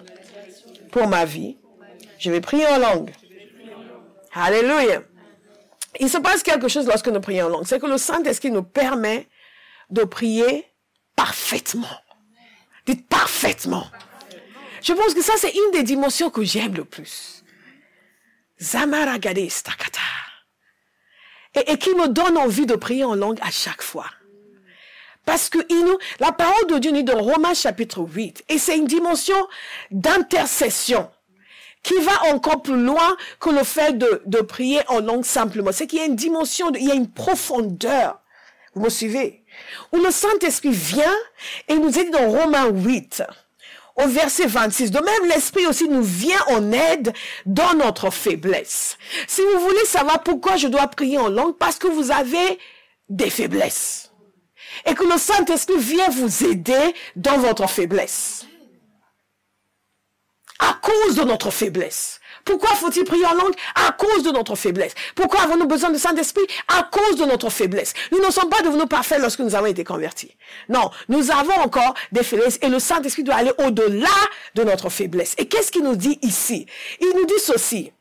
pour ma vie. Je vais prier en langue. Alléluia. Il se passe quelque chose lorsque nous prions en langue. C'est que le Saint-Esprit nous permet de prier parfaitement. Dites parfaitement. Je pense que ça, c'est une des dimensions que j'aime le plus. Zamaragade stakata. Et qui me donne envie de prier en langue à chaque fois. Parce que la parole de Dieu nous dit dans Romains chapitre 8, et c'est une dimension d'intercession qui va encore plus loin que le fait de prier en langue simplement. C'est qu'il y a une dimension, il y a une profondeur. Vous me suivez? Où le Saint-Esprit vient et nous dit dans Romains 8, au verset 26, de même l'Esprit aussi nous vient en aide dans notre faiblesse. Si vous voulez savoir pourquoi je dois prier en langue, parce que vous avez des faiblesses. Et que le Saint-Esprit vient vous aider dans votre faiblesse. À cause de notre faiblesse. Pourquoi faut-il prier en langue? À cause de notre faiblesse. Pourquoi avons-nous besoin de Saint-Esprit? À cause de notre faiblesse. Nous ne sommes pas devenus parfaits lorsque nous avons été convertis. Non, nous avons encore des faiblesses et le Saint-Esprit doit aller au-delà de notre faiblesse. Et qu'est-ce qu'il nous dit ici? Il nous dit ceci.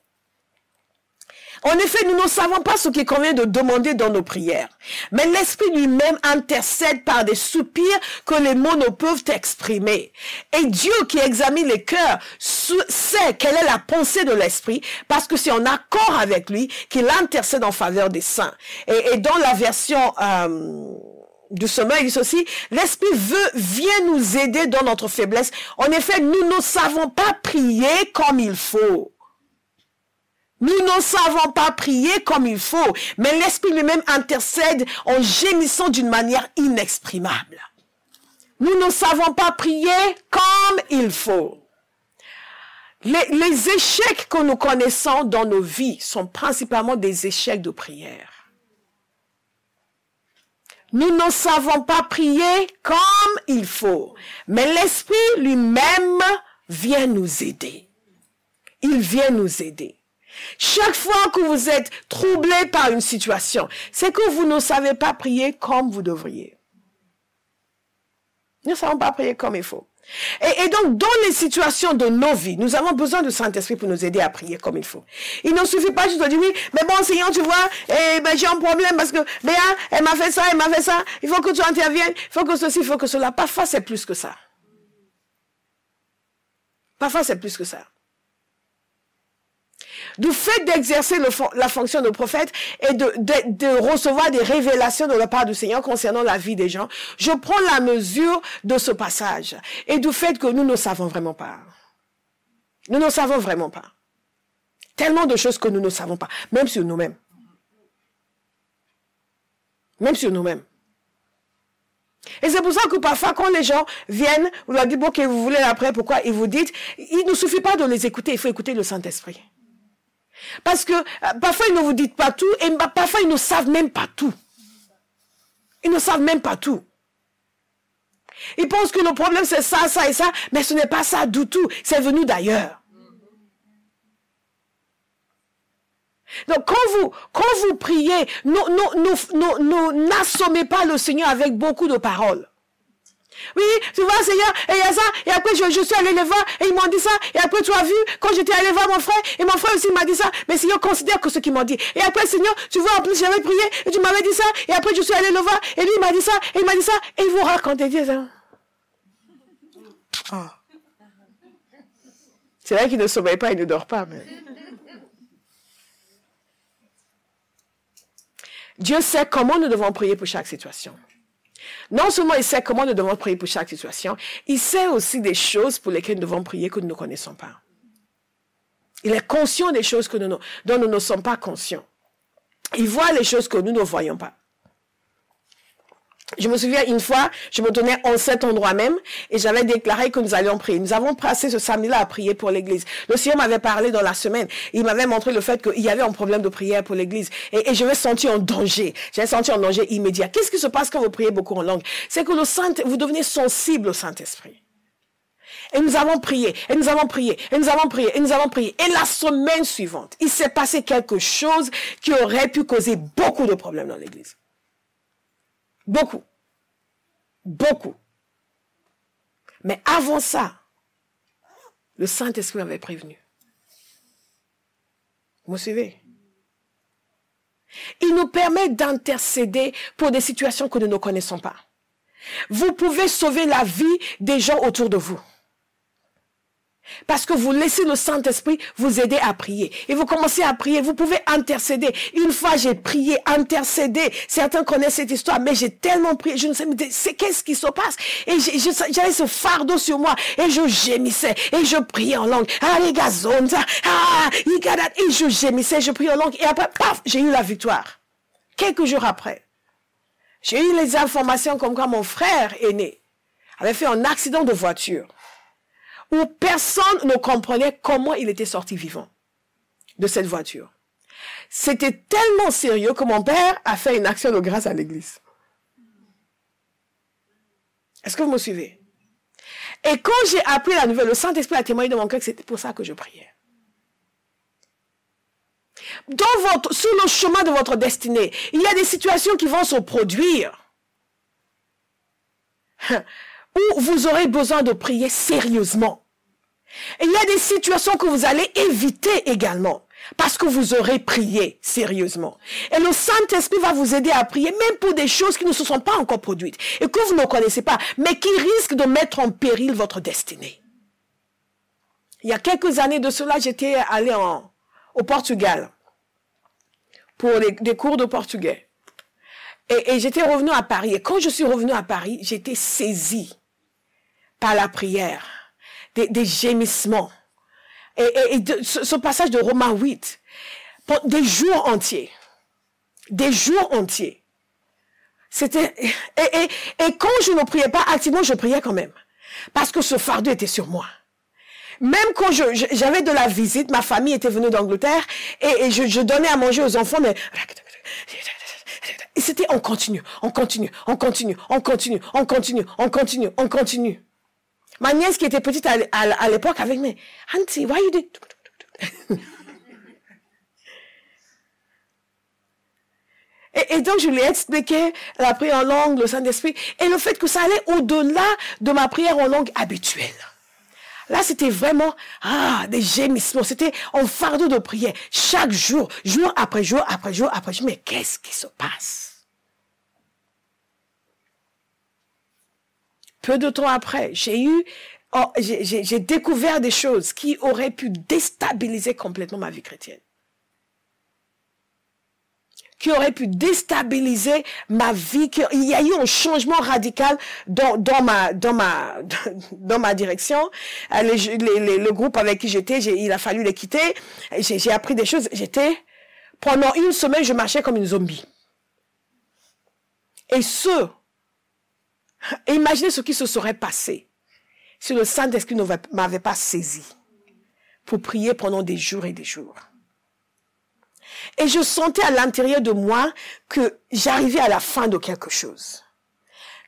En effet, nous ne savons pas ce qu'il convient de demander dans nos prières. Mais l'Esprit lui-même intercède par des soupirs que les mots ne peuvent exprimer. Et Dieu qui examine les cœurs sait quelle est la pensée de l'Esprit parce que c'est en accord avec lui qu'il intercède en faveur des saints. Et dans la version du sommeil, il dit ceci, l'Esprit vient nous aider dans notre faiblesse. En effet, nous ne savons pas prier comme il faut. Nous ne savons pas prier comme il faut, mais l'Esprit lui-même intercède en gémissant d'une manière inexprimable. Nous ne savons pas prier comme il faut. Les échecs que nous connaissons dans nos vies sont principalement des échecs de prière. Nous ne savons pas prier comme il faut, mais l'Esprit lui-même vient nous aider. Il vient nous aider. Chaque fois que vous êtes troublé par une situation, c'est que vous ne savez pas prier comme vous devriez. Nous ne savons pas prier comme il faut. Et donc, dans les situations de nos vies, nous avons besoin du Saint-Esprit pour nous aider à prier comme il faut. Il ne suffit pas juste de dire, oui, mais bon, Seigneur, tu vois, j'ai un problème parce que Béa, elle m'a fait ça, il faut que tu interviennes, il faut que ceci, il faut que cela. Parfois, c'est plus que ça. Parfois, c'est plus que ça. Du fait d'exercer la fonction de prophète et de recevoir des révélations de la part du Seigneur concernant la vie des gens, je prends la mesure de ce passage et du fait que nous ne savons vraiment pas. Nous ne savons vraiment pas. Tellement de choses que nous ne savons pas, même sur nous-mêmes. Même sur nous-mêmes. Et c'est pour ça que parfois, quand les gens viennent, vous leur dites, bon, ok, vous voulez l'après, pourquoi? Et vous dites, il ne suffit pas de les écouter, il faut écouter le Saint-Esprit. Parce que parfois, ils ne vous disent pas tout, et parfois, ils ne savent même pas tout. Ils ne savent même pas tout. Ils pensent que le problème, c'est ça, ça et ça, mais ce n'est pas ça du tout. C'est venu d'ailleurs. Donc, quand vous priez, n'assommez pas le Seigneur avec beaucoup de paroles. Oui, tu vois, Seigneur, et il y a ça, et après je suis allé les voir, et ils m'ont dit ça, et après tu as vu, quand j'étais allé voir mon frère, et mon frère aussi m'a dit ça, mais Seigneur, considère que ce qu'ils m'ont dit. Et après, Seigneur, tu vois, en plus j'avais prié, et tu m'avais dit ça, et après je suis allé le voir, et lui il m'a dit ça, et il m'a dit ça, et ils vous racontent, et disent ça. Oh. C'est là qu'il ne sommeille pas, il ne dort pas. Mais... Dieu sait comment nous devons prier pour chaque situation. Non seulement il sait comment nous devons prier pour chaque situation, il sait aussi des choses pour lesquelles nous devons prier que nous ne connaissons pas. Il est conscient des choses dont nous ne sommes pas conscients. Il voit les choses que nous ne voyons pas. Je me souviens une fois, je me tenais en cet endroit même et j'avais déclaré que nous allions prier. Nous avons passé ce samedi-là à prier pour l'église. Le Seigneur m'avait parlé dans la semaine. Il m'avait montré le fait qu'il y avait un problème de prière pour l'église. Et je me sentis en danger. J'avais senti en danger immédiat. Qu'est-ce qui se passe quand vous priez beaucoup en langue? C'est que vous devenez sensible au Saint-Esprit. Et nous avons prié, et nous avons prié, et nous avons prié, et nous avons prié. Et la semaine suivante, il s'est passé quelque chose qui aurait pu causer beaucoup de problèmes dans l'église. Beaucoup. Beaucoup. Mais avant ça, le Saint-Esprit m'avait prévenu. Vous me suivez? Il nous permet d'intercéder pour des situations que nous ne connaissons pas. Vous pouvez sauver la vie des gens autour de vous. Parce que vous laissez le Saint-Esprit vous aider à prier. Et vous commencez à prier, vous pouvez intercéder. Une fois, j'ai prié, intercédé. Certains connaissent cette histoire, mais j'ai tellement prié, je ne sais, c'est qu'est-ce qui se passe? Et j'avais ce fardeau sur moi, et je gémissais, et je priais en langue. Ah, les gazons, et je gémissais, je priais en langue. Et après, paf, j'ai eu la victoire. Quelques jours après, j'ai eu les informations comme quoi mon frère aîné avait fait un accident de voiture, où personne ne comprenait comment il était sorti vivant de cette voiture. C'était tellement sérieux que mon père a fait une action de grâce à l'église. Est-ce que vous me suivez? Et quand j'ai appris la nouvelle, le Saint-Esprit a témoigné de mon cœur que c'était pour ça que je priais. Sur le chemin de votre destinée, il y a des situations qui vont se produire où vous aurez besoin de prier sérieusement. Et il y a des situations que vous allez éviter également, parce que vous aurez prié sérieusement. Et le Saint-Esprit va vous aider à prier, même pour des choses qui ne se sont pas encore produites, et que vous ne connaissez pas, mais qui risquent de mettre en péril votre destinée. Il y a quelques années de cela, j'étais allé au Portugal, pour des cours de portugais. Et j'étais revenu à Paris. Et quand je suis revenu à Paris, j'étais saisie par la prière, des gémissements. Et ce passage de Romains 8, des jours entiers. Des jours entiers. C'était, et quand je ne priais pas activement, je priais quand même. Parce que ce fardeau était sur moi. Même quand j'avais de la visite, ma famille était venue d'Angleterre, et je donnais à manger aux enfants, mais... Et c'était on continue, on continue, on continue, on continue, on continue, on continue, on continue. Ma nièce qui était petite à l'époque avec moi, Auntie, why you did... Et donc, je lui ai expliqué la prière en langue, le Saint-Esprit, et le fait que ça allait au-delà de ma prière en langue habituelle. Là, c'était vraiment des gémissements. C'était un fardeau de prière. Chaque jour, jour après jour, après jour, après jour. Mais qu'est-ce qui se passe? Peu de temps après, j'ai découvert des choses qui auraient pu déstabiliser complètement ma vie chrétienne. Qui aurait pu déstabiliser ma vie. Il y a eu un changement radical dans ma direction. Le groupe avec qui j'étais, il a fallu les quitter. J'ai appris des choses. Pendant une semaine, je marchais comme une zombie. Et imaginez ce qui se serait passé si le Saint-Esprit ne m'avait pas saisi pour prier pendant des jours et des jours. Et je sentais à l'intérieur de moi que j'arrivais à la fin de quelque chose.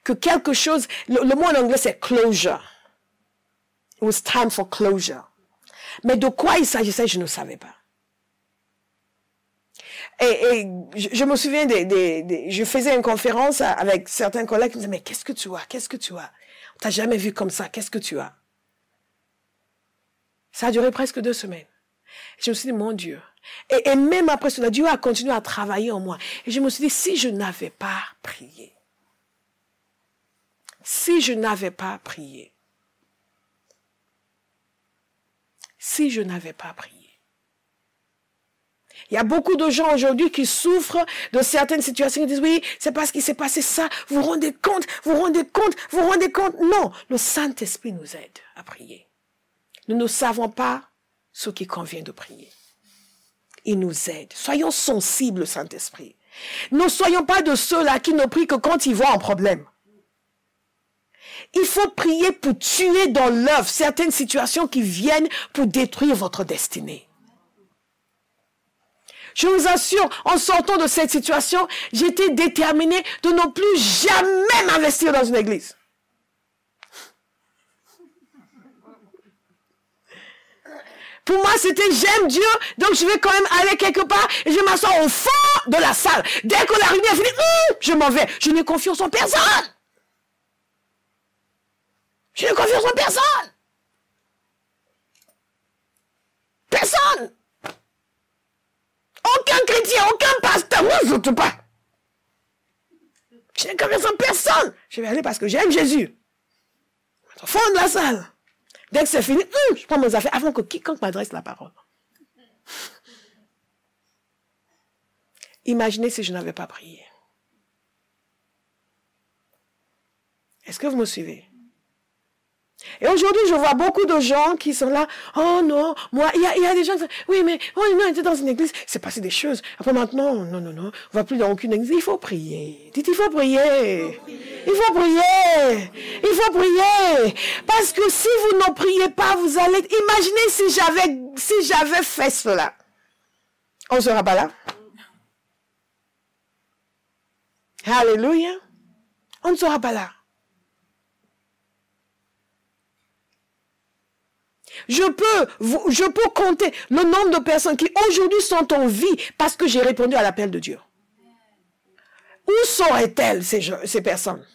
Que quelque chose, le mot en anglais c'est closure. It was time for closure. Mais de quoi il s'agissait, je ne savais pas. Et je me souviens, je faisais une conférence avec certains collègues qui me disaient, mais qu'est-ce que tu as? Qu'est-ce que tu as? On t'a jamais vu comme ça, qu'est-ce que tu as? Ça a duré presque 2 semaines. Je me suis dit, mon Dieu. Et même après cela, Dieu a continué à travailler en moi. Et je me suis dit, si je n'avais pas prié, si je n'avais pas prié. Il y a beaucoup de gens aujourd'hui qui souffrent de certaines situations. Ils disent, oui, c'est parce qu'il s'est passé ça. Vous vous rendez compte, vous vous rendez compte, vous vous rendez compte. Non, le Saint-Esprit nous aide à prier. Nous ne savons pas ce qui convient de prier. Il nous aide. Soyons sensibles au Saint-Esprit. Ne soyons pas de ceux-là qui ne prient que quand ils voient un problème. Il faut prier pour tuer dans l'œuf certaines situations qui viennent pour détruire votre destinée. Je vous assure, en sortant de cette situation, j'étais déterminée de ne plus jamais m'investir dans une église. Pour moi, c'était j'aime Dieu, donc je vais quand même aller quelque part et je m'assois au fond de la salle. Dès que la réunion est finie, je m'en vais. Je n'ai confiance en personne. Je n'ai confiance en personne. Personne. Aucun chrétien, aucun pasteur, moi, surtout pas. Je n'ai confiance en personne. Je vais aller parce que j'aime Jésus. Au fond de la salle. Dès que c'est fini, je prends mes affaires avant que quiconque m'adresse la parole. Imaginez si je n'avais pas prié. Est-ce que vous me suivez? Et aujourd'hui, je vois beaucoup de gens qui sont là. Oh non, moi, il y a des gens qui disent, oui, mais oh, non, on était dans une église, c'est passé des choses. Après maintenant, non, on ne va plus dans aucune église. Il faut prier. Dites, il faut prier. Il faut prier. Il faut prier. Parce que si vous ne priez pas, vous allez... Imaginez si j'avais fait cela. On ne sera pas là. Alléluia. On ne sera pas là. Je peux compter le nombre de personnes qui aujourd'hui sont en vie parce que j'ai répondu à l'appel de Dieu. Où seraient-elles ces personnes?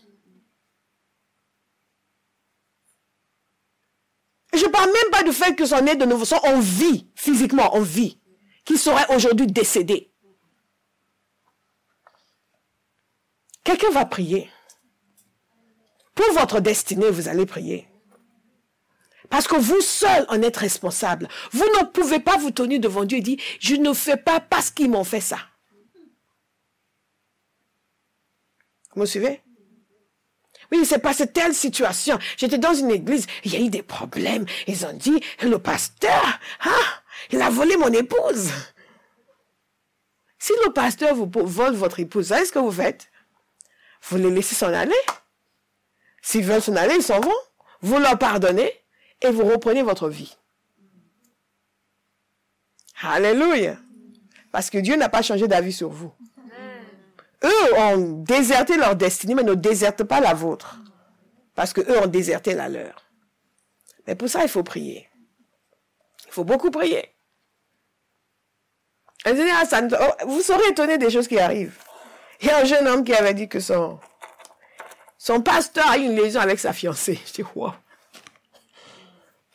Je ne parle même pas du fait que sont nés de nouveau, sont en vie, physiquement en vie, qui seraient aujourd'hui décédés. Quelqu'un va prier. Pour votre destinée, vous allez prier. Parce que vous seul en êtes responsable. Vous ne pouvez pas vous tenir devant Dieu et dire, je ne fais pas parce qu'ils m'ont fait ça. Vous me suivez? Oui, il s'est passé telle situation. J'étais dans une église, il y a eu des problèmes. Ils ont dit, le pasteur, il a volé mon épouse. Si le pasteur vous vole votre épouse, qu'est-ce que vous faites? Vous les laissez s'en aller. S'ils veulent s'en aller, ils s'en vont. Vous leur pardonnez. Et vous reprenez votre vie. Alléluia. Parce que Dieu n'a pas changé d'avis sur vous. Eux ont déserté leur destinée, mais ne désertent pas la vôtre. Parce qu'eux ont déserté la leur. Mais pour ça, il faut prier. Il faut beaucoup prier. Vous serez étonné des choses qui arrivent. Il y a un jeune homme qui avait dit que son pasteur a eu une liaison avec sa fiancée. Je dis, wow.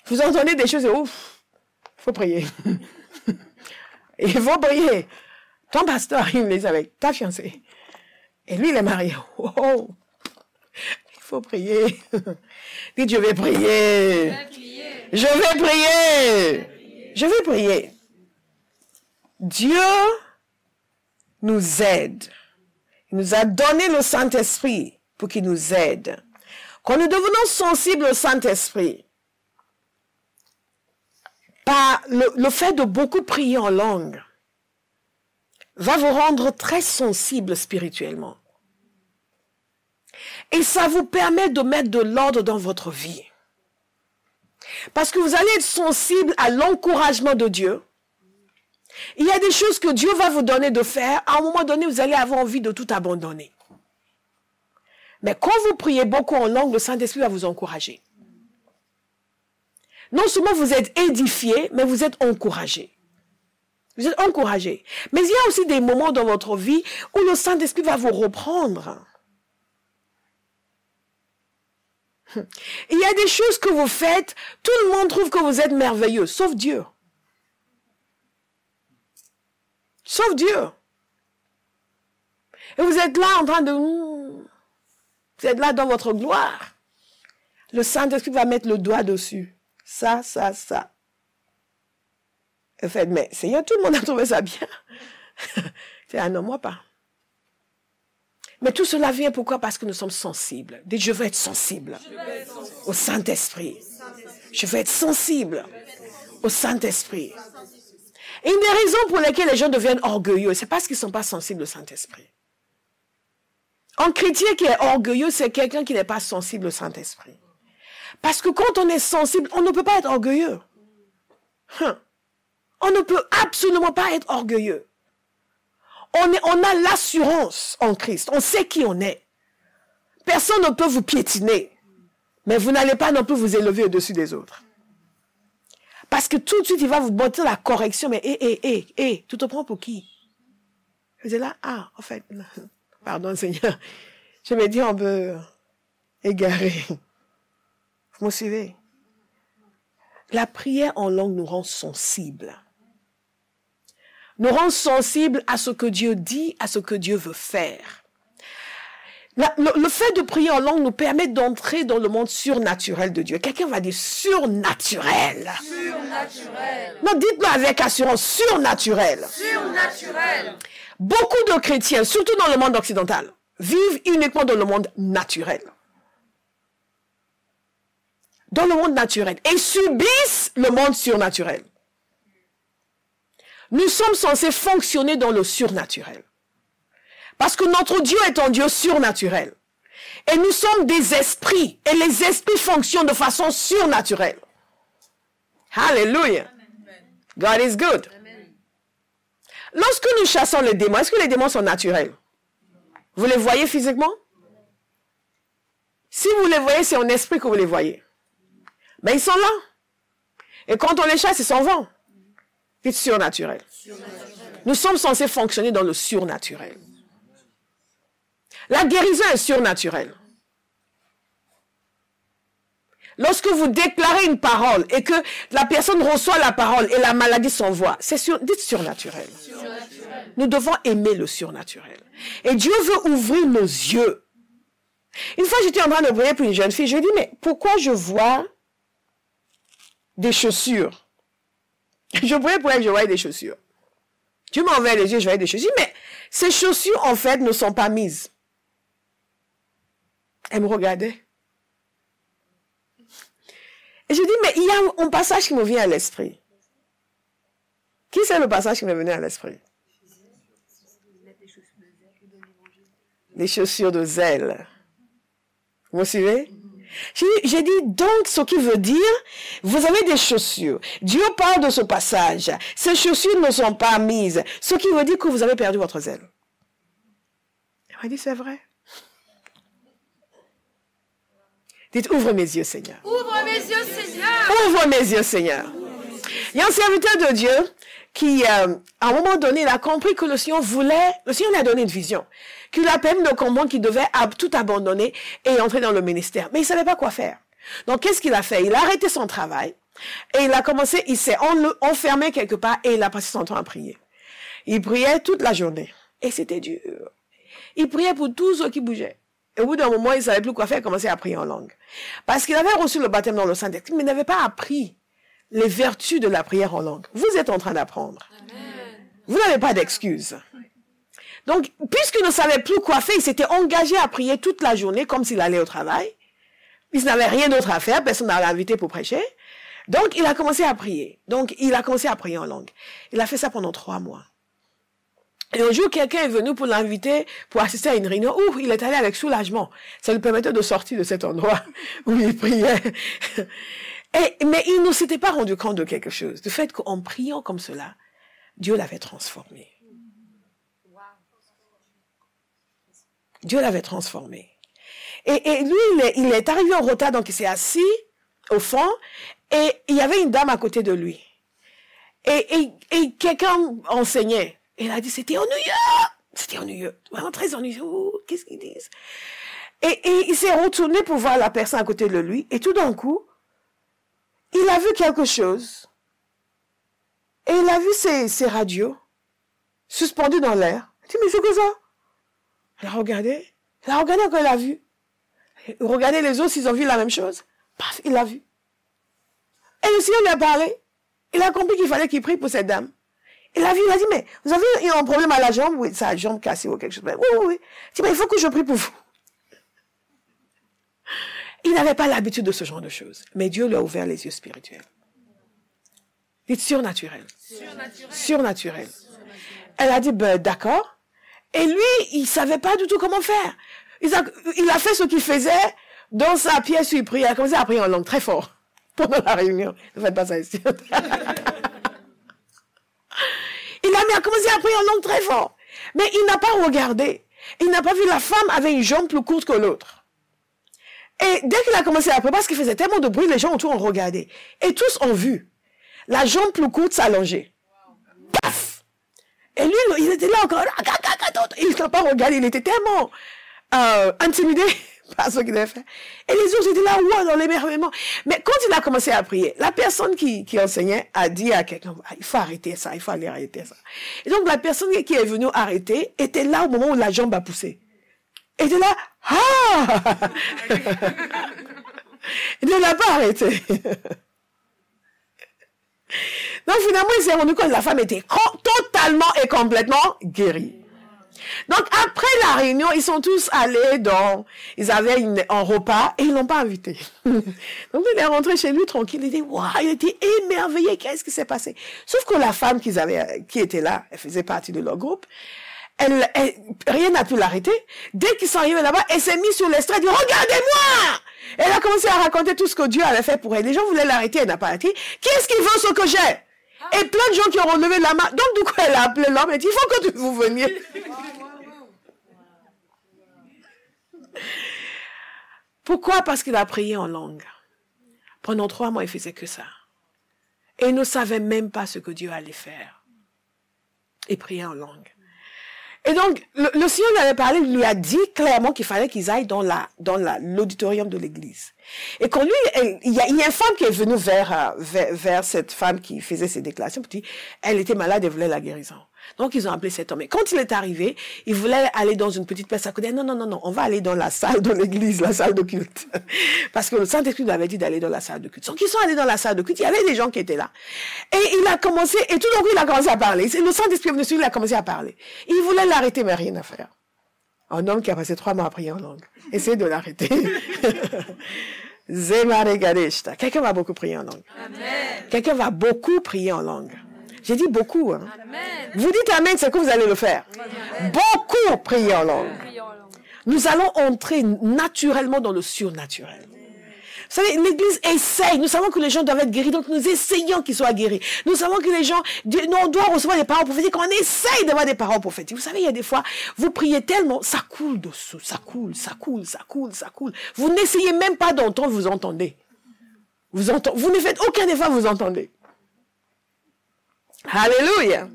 Vous entendez des choses et ouf, il faut prier. Il faut prier. Ton pasteur a eu une liaison avec ta fiancée. Et lui, il est marié. Oh, il faut prier. Dites, je vais prier. Je vais prier. Je vais prier. Dieu nous aide. Il nous a donné le Saint-Esprit pour qu'il nous aide. Quand nous devenons sensibles au Saint-Esprit, par le fait de beaucoup prier en langue, va vous rendre très sensible spirituellement. Et ça vous permet de mettre de l'ordre dans votre vie. Parce que vous allez être sensible à l'encouragement de Dieu. Il y a des choses que Dieu va vous donner de faire. À un moment donné, vous allez avoir envie de tout abandonner. Mais quand vous priez beaucoup en langue, le Saint-Esprit va vous encourager. Non seulement vous êtes édifié, mais vous êtes encouragé. Vous êtes encouragé. Mais il y a aussi des moments dans votre vie où le Saint-Esprit va vous reprendre. Il y a des choses que vous faites, tout le monde trouve que vous êtes merveilleux, sauf Dieu. Sauf Dieu. Et vous êtes là en train de... Vous êtes là dans votre gloire. Le Saint-Esprit va mettre le doigt dessus. Ça. En fait, mais Seigneur, tout le monde a trouvé ça bien. C'est ah non, moi pas. Mais tout cela vient pourquoi? Parce que nous sommes sensibles. Dites, je veux être sensible au Saint-Esprit. Je veux être sensible au Saint-Esprit. Et une des raisons pour lesquelles les gens deviennent orgueilleux, c'est parce qu'ils ne sont pas sensibles au Saint-Esprit. Un chrétien qui est orgueilleux, c'est quelqu'un qui n'est pas sensible au Saint-Esprit. Parce que quand on est sensible, on ne peut pas être orgueilleux. On ne peut absolument pas être orgueilleux. On a l'assurance en Christ. On sait qui on est. Personne ne peut vous piétiner. Mais vous n'allez pas non plus vous élever au-dessus des autres. Parce que tout de suite, il va vous montrer la correction. Mais, tu te prends pour qui? Vous êtes là, ah, en fait, pardon Seigneur, je me dis un peu égaré. Vous me suivez? La prière en langue nous rend sensibles. Nous rend sensibles à ce que Dieu dit, à ce que Dieu veut faire. Le fait de prier en langue nous permet d'entrer dans le monde surnaturel de Dieu. Quelqu'un va dire surnaturel. Surnaturel. Non, dites-le avec assurance, surnaturel. Surnaturel. Beaucoup de chrétiens, surtout dans le monde occidental, vivent uniquement dans le monde naturel. Dans le monde naturel. Et subissent le monde surnaturel. Nous sommes censés fonctionner dans le surnaturel. Parce que notre Dieu est un Dieu surnaturel. Et nous sommes des esprits. Et les esprits fonctionnent de façon surnaturelle. Alléluia. God is good. Lorsque nous chassons les démons, est-ce que les démons sont naturels? Vous les voyez physiquement? Si vous les voyez, c'est en esprit que vous les voyez. Mais ils sont là. Et quand on les chasse, ils s'en vont. C'est surnaturel. Nous sommes censés fonctionner dans le surnaturel. La guérison est surnaturelle. Lorsque vous déclarez une parole et que la personne reçoit la parole et la maladie s'envoie, dites surnaturel. Nous devons aimer le surnaturel. Et Dieu veut ouvrir nos yeux. Une fois, j'étais en train de prier pour une jeune fille. Je lui ai dit, mais pourquoi je vois des chaussures? Je priais pour elle que je voyais des chaussures. Dieu m'a ouvert les yeux, je voyais des chaussures. Mais ces chaussures, en fait, ne sont pas mises. Elle me regardait. Et je dis, mais il y a un passage qui me vient à l'esprit. Qui c'est le passage qui me venait à l'esprit? Les chaussures de zèle. Vous me suivez? J'ai dit, donc, ce qui veut dire, vous avez des chaussures. Dieu parle de ce passage. Ces chaussures ne sont pas mises. Ce qui veut dire que vous avez perdu votre zèle. Elle m'a dit, c'est vrai. Dites, ouvre mes yeux, Seigneur. Ouvre mes yeux, Seigneur. Ouvre mes yeux, Seigneur. Il y a un serviteur de Dieu qui, à un moment donné, il a compris que le Seigneur lui a donné une vision, qu'il a peine de comprendre qu'il devait tout abandonner et entrer dans le ministère. Mais il ne savait pas quoi faire. Donc, qu'est-ce qu'il a fait? Il a arrêté son travail et il s'est enfermé quelque part et il a passé son temps à prier. Il priait toute la journée et c'était dur. Il priait pour tous ceux qui bougeaient. Et au bout d'un moment, il ne savait plus quoi faire, il commençait à prier en langue. Parce qu'il avait reçu le baptême dans le Saint-Esprit, mais il n'avait pas appris les vertus de la prière en langue. Vous êtes en train d'apprendre. Vous n'avez pas d'excuses. Donc, puisqu'il ne savait plus quoi faire, il s'était engagé à prier toute la journée comme s'il allait au travail. Il n'avait rien d'autre à faire, personne n'avait invité pour prêcher. Donc, il a commencé à prier. Donc, il a commencé à prier en langue. Il a fait ça pendant 3 mois. Et un jour, quelqu'un est venu pour l'inviter pour assister à une réunion où il est allé avec soulagement. Ça lui permettait de sortir de cet endroit où il priait. Mais il ne s'était pas rendu compte de quelque chose. Du fait qu'en priant comme cela, Dieu l'avait transformé. Dieu l'avait transformé. Et lui, il est arrivé en retard, donc il s'est assis au fond, et il y avait une dame à côté de lui. Et quelqu'un enseignait. Et il a dit, c'était ennuyeux. C'était ennuyeux. Vraiment très ennuyeux. Qu'est-ce qu'ils disent? Et il s'est retourné pour voir la personne à côté de lui. Et tout d'un coup, il a vu quelque chose. Et il a vu ses radios suspendus dans l'air. Il dit, mais c'est quoi ça? Elle a regardé. Elle a regardé quand il a vu. Regardez les autres s'ils ont vu la même chose. Paf, il l'a vu. Et le Seigneur lui a parlé. Il a compris qu'il fallait qu'il prie pour cette dame. Il a vu, il a dit, mais vous avez eu un problème à la jambe? Oui, sa jambe cassée ou quelque chose. Oui, oui, oui. Il dit, mais il faut que je prie pour vous. Il n'avait pas l'habitude de ce genre de choses. Mais Dieu lui a ouvert les yeux spirituels. Dites surnaturel. Surnaturel. Elle a dit, ben, d'accord. Et lui, il ne savait pas du tout comment faire. Il a fait ce qu'il faisait dans sa pièce où il priait. Il a commencé à prier en langue très fort pendant la réunion. Ne faites pas ça ici. Il a commencé à prier en langue très fort. Mais il n'a pas regardé. Il n'a pas vu la femme avait une jambe plus courte que l'autre. Et dès qu'il a commencé à prier, parce qu'il faisait tellement de bruit, les gens autour ont regardé. Et tous ont vu. La jambe plus courte s'allonger. Paf! Et lui, il était là encore. Il n'a pas regardé. Il était tellement intimidé par ce qu'il avait fait. Et les autres étaient là, wow, dans l'émerveillement. Mais quand il a commencé à prier, la personne qui enseignait a dit à quelqu'un, il faut arrêter ça, il faut aller arrêter ça. Et donc la personne qui est venue arrêter était là au moment où la jambe a poussé. Elle était là, ah! Il ne l'a pas arrêté. Donc finalement, il s'est rendu compte que la femme était totalement et complètement guérie. Donc après la réunion, ils sont tous allés ils avaient un repas et ils ne l'ont pas invité. Donc il est rentré chez lui tranquille, il dit, waouh, il était émerveillé, qu'est-ce qui s'est passé? Sauf que la femme qui était là, elle faisait partie de leur groupe, rien n'a pu l'arrêter. Dès qu'ils sont arrivés là-bas, elle s'est mise sur l'estrade, elle dit, regardez-moi! Elle a commencé à raconter tout ce que Dieu avait fait pour elle. Les gens voulaient l'arrêter, elle n'a pas arrêté. Qui est-ce qui veut ce que j'ai? Et plein de gens qui ont relevé la main. Donc du coup, elle a appelé l'homme et dit, il faut que vous veniez. Pourquoi? Parce qu'il a prié en langue. Pendant 3 mois, il faisait que ça. Et il ne savait même pas ce que Dieu allait faire. Il priait en langue. Et donc, le Seigneur lui avait parlé, il lui a dit clairement qu'il fallait qu'ils aillent dans l'auditorium de l'église. Et quand lui, il y a une femme qui est venue vers cette femme qui faisait ses déclarations, puis elle était malade et voulait la guérison. Donc, ils ont appelé cet homme. Et quand il est arrivé, il voulait aller dans une petite pièce à côté. Non, on va aller dans la salle de l'église, la salle de culte. Parce que le Saint-Esprit lui avait dit d'aller dans la salle de culte. Donc, ils sont allés dans la salle de culte. Il y avait des gens qui étaient là. Et il a commencé, et tout d'un coup, il a commencé à parler. Le Saint-Esprit est venu sur lui, il a commencé à parler. Il voulait l'arrêter, mais rien à faire. Un homme qui a passé 3 mois à prier en langue. Essayez de l'arrêter. Quelqu'un va beaucoup prier en langue. Amen. Quelqu'un va beaucoup prier en langue. J'ai dit beaucoup. Hein. Vous dites amen, c'est que vous allez le faire. Amen. Beaucoup prier en langue. Nous allons entrer naturellement dans le surnaturel. Vous savez, l'Église essaye. Nous savons que les gens doivent être guéris, donc nous essayons qu'ils soient guéris. Nous savons que les gens, on doit recevoir des paroles prophétiques, on essaye d'avoir des paroles prophétiques. Vous savez, il y a des fois, vous priez tellement, ça coule dessous, ça coule. Vous n'essayez même pas d'entendre, vous entendez. Vous ne faites aucun effort, vous entendez. Alléluia.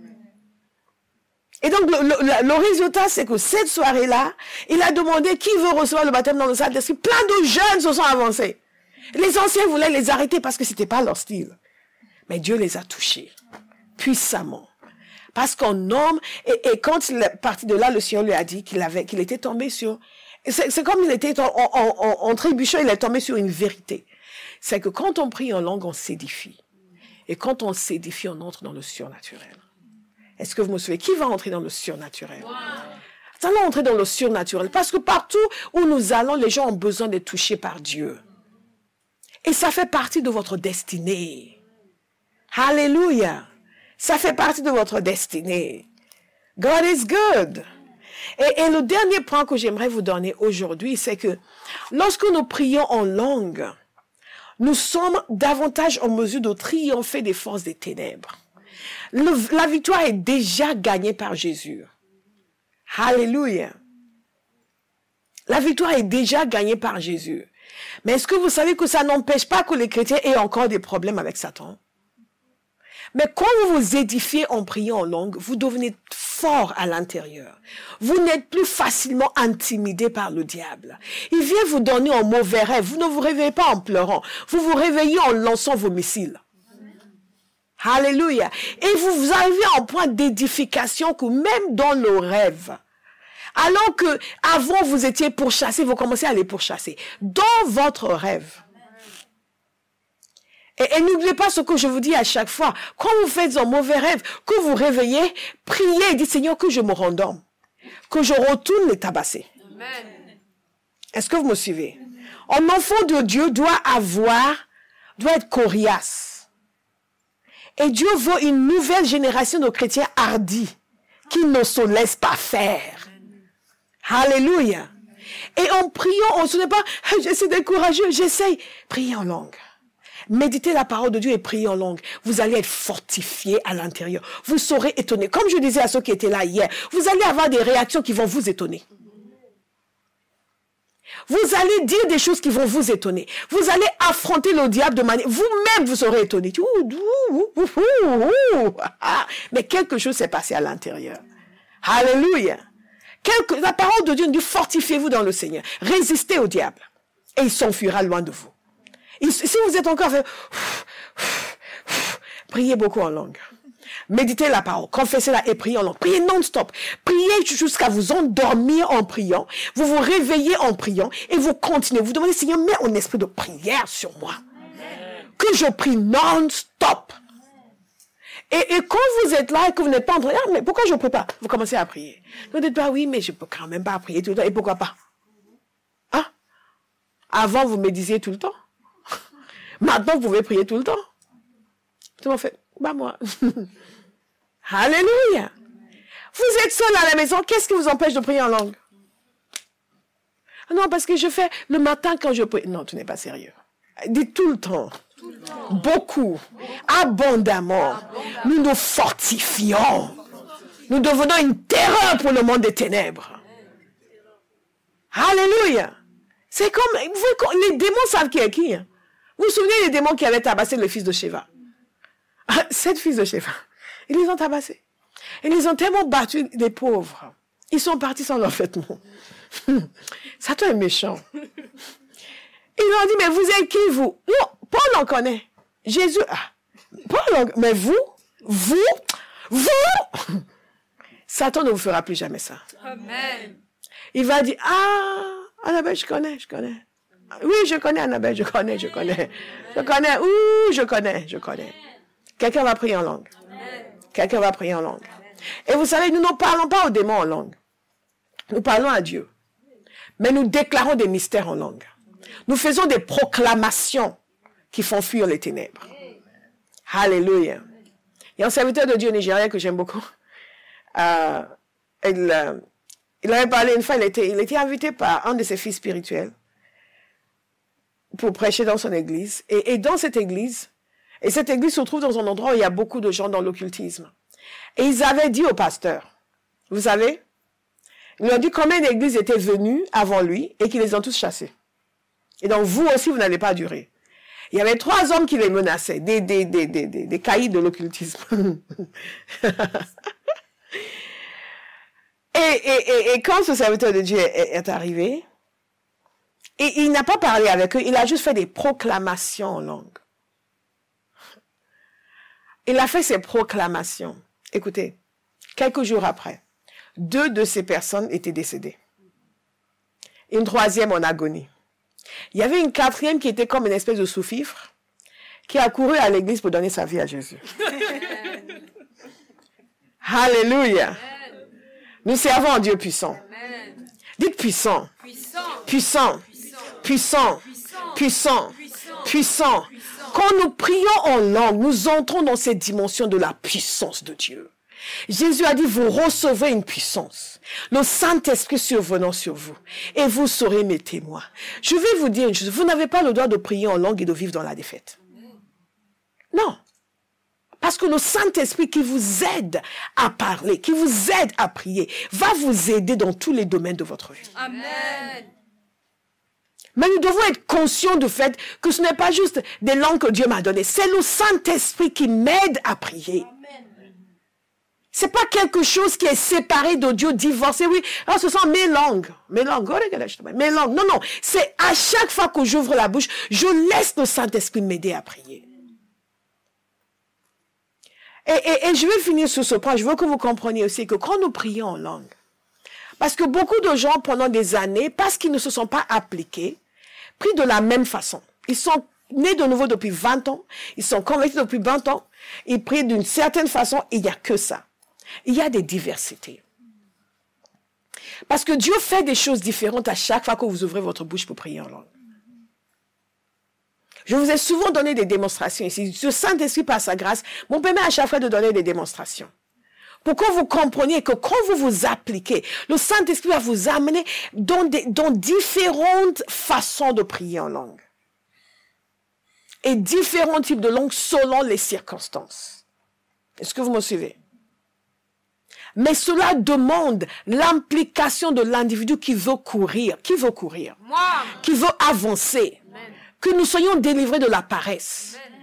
Et donc, le résultat, c'est que cette soirée-là, il a demandé qui veut recevoir le baptême dans le Saint-Esprit. Plein de jeunes se sont avancés. Les anciens voulaient les arrêter parce que ce n'était pas leur style. Mais Dieu les a touchés puissamment. Parce qu'un homme, et quand il est parti de là, le Seigneur lui a dit qu'il était tombé sur... C'est comme il était en trébuchant, il est tombé sur une vérité. C'est que quand on prie en langue, on s'édifie. Et quand on s'édifie, on entre dans le surnaturel. Est-ce que vous me suivez? Qui va entrer dans le surnaturel? Wow. Nous allons entrer dans le surnaturel. Parce que partout où nous allons, les gens ont besoin d'être touchés par Dieu. Et ça fait partie de votre destinée. Alléluia. Ça fait partie de votre destinée. God is good. Et le dernier point que j'aimerais vous donner aujourd'hui, c'est que lorsque nous prions en langue, nous sommes davantage en mesure de triompher des forces des ténèbres. La victoire est déjà gagnée par Jésus. Alléluia. La victoire est déjà gagnée par Jésus. Mais est-ce que vous savez que ça n'empêche pas que les chrétiens aient encore des problèmes avec Satan? Mais quand vous vous édifiez en priant en langue, vous devenez fort à l'intérieur. Vous n'êtes plus facilement intimidé par le diable. Il vient vous donner un mauvais rêve. Vous ne vous réveillez pas en pleurant. Vous vous réveillez en lançant vos missiles. Alléluia. Et vous arrivez à un point d'édification que même dans le rêve, alors que avant vous étiez pourchassé, vous commencez à les pourchasser. Dans votre rêve. Et n'oubliez pas ce que je vous dis à chaque fois. Quand vous faites un mauvais rêve, que vous réveillez, priez et dites, Seigneur, que je me rendorme. Que je retourne les tabasser. Est-ce que vous me suivez? Un enfant de Dieu doit être coriace. Et Dieu veut une nouvelle génération de chrétiens hardis qui ne se laissent pas faire. Alléluia. Et en priant, on ne se dit pas, j'essaie d'être courageux, j'essaie. Priez en langue. Méditez la parole de Dieu et priez en langue. Vous allez être fortifiés à l'intérieur. Vous serez étonnés. Comme je disais à ceux qui étaient là hier, vous allez avoir des réactions qui vont vous étonner. Vous allez dire des choses qui vont vous étonner. Vous allez affronter le diable de manière... Vous-même, vous serez étonné. Mais quelque chose s'est passé à l'intérieur. Alléluia. La parole de Dieu nous dit, fortifiez-vous dans le Seigneur. Résistez au diable. Et il s'enfuira loin de vous. Si vous êtes encore... priez beaucoup en langue. Méditez la parole, confessez-la et priez en langue. Priez non-stop. Priez jusqu'à vous endormir en priant. Vous vous réveillez en priant et vous continuez. Vous demandez, Seigneur, mets un esprit de prière sur moi. Que je prie non-stop. Et quand vous êtes là et que vous n'êtes pas en train de dire, mais pourquoi je ne prie pas? Vous commencez à prier. Vous dites pas, oui, mais je ne peux quand même pas prier tout le temps. Et pourquoi pas? Hein? Avant, vous médisiez tout le temps. Maintenant, vous pouvez prier tout le temps. Tout le monde fait, bah moi. Alléluia. Vous êtes seul à la maison, qu'est-ce qui vous empêche de prier en langue? Non, parce que je fais le matin quand je prie. Non, tu n'es pas sérieux. Dites tout le temps. Beaucoup, abondamment, nous nous fortifions. Nous devenons une terreur pour le monde des ténèbres. Alléluia. C'est comme, les démons savent qui est qui. Hein? Vous vous souvenez des démons qui avaient tabassé le fils de Sheva? 7 fils de Sheva. Ils les ont tabassés. Ils les ont tellement battus, des pauvres. Ils sont partis sans leurs vêtements. Satan est méchant. Ils leur ont dit, mais vous êtes qui, vous? Non, Paul en connaît. Jésus, Paul, mais vous, Satan ne vous fera plus jamais ça. Amen. Il va dire, Annabelle, je connais. Oui, je connais Annabelle, je connais. Je connais. Quelqu'un va prier en langue. Quelqu'un va prier en langue. Et vous savez, nous ne parlons pas aux démons en langue. Nous parlons à Dieu. Mais nous déclarons des mystères en langue. Nous faisons des proclamations qui font fuir les ténèbres. Alléluia. Il y a un serviteur de Dieu nigérien que j'aime beaucoup. Il avait parlé une fois, il était invité par un de ses fils spirituels pour prêcher dans son église. Et dans cette église, se trouve dans un endroit où il y a beaucoup de gens dans l'occultisme. Et ils avaient dit au pasteur, vous savez, ils lui ont dit combien d'églises étaient venues avant lui et qu'ils les ont tous chassés. Et donc vous aussi, vous n'allez pas durer. Il y avait 3 hommes qui les menaçaient, des caïds de l'occultisme. et quand ce serviteur de Dieu est arrivé, et il n'a pas parlé avec eux, il a juste fait des proclamations en langue. Il a fait ses proclamations. Écoutez, quelques jours après, 2 de ces personnes étaient décédées. Une 3e en agonie. Il y avait une 4e qui était comme une espèce de sous-fifre, qui a couru à l'église pour donner sa vie à Jésus. Alléluia. Nous servons un Dieu puissant. Dites puissant. Puissant. Puissant. Puissant. Puissant. Quand nous prions en langue, nous entrons dans cette dimension de la puissance de Dieu. Jésus a dit, vous recevrez une puissance. Le Saint-Esprit survenant sur vous. Et vous serez mes témoins. Je vais vous dire une chose. Vous n'avez pas le droit de prier en langue et de vivre dans la défaite. Non. Parce que le Saint-Esprit qui vous aide à parler, qui vous aide à prier, va vous aider dans tous les domaines de votre vie. Amen. Mais nous devons être conscients du fait que ce n'est pas juste des langues que Dieu m'a données. C'est le Saint-Esprit qui m'aide à prier. Ce n'est pas quelque chose qui est séparé de Dieu, divorcé. Oui, alors ce sont mes langues. Mes langues. Non, non. C'est à chaque fois que j'ouvre la bouche, je laisse le Saint-Esprit m'aider à prier. Et je vais finir sur ce point. Je veux que vous compreniez aussi que quand nous prions en langue, parce que beaucoup de gens, pendant des années, parce qu'ils ne se sont pas appliqués, prient de la même façon. Ils sont nés de nouveau depuis 20 ans, ils sont convertis depuis 20 ans, ils prient d'une certaine façon, il n'y a que ça. Il y a des diversités. Parce que Dieu fait des choses différentes à chaque fois que vous ouvrez votre bouche pour prier en langue. Je vous ai souvent donné des démonstrations ici. Le Saint-Esprit, par sa grâce, me permet à chaque fois de donner des démonstrations. Pour que vous compreniez que quand vous vous appliquez, le Saint-Esprit va vous amener dans différentes façons de prier en langue. Et différents types de langues selon les circonstances. Est-ce que vous me suivez? Mais cela demande l'implication de l'individu qui veut courir. Qui veut courir? Moi. Qui veut avancer. Amen. Que nous soyons délivrés de la paresse. Amen.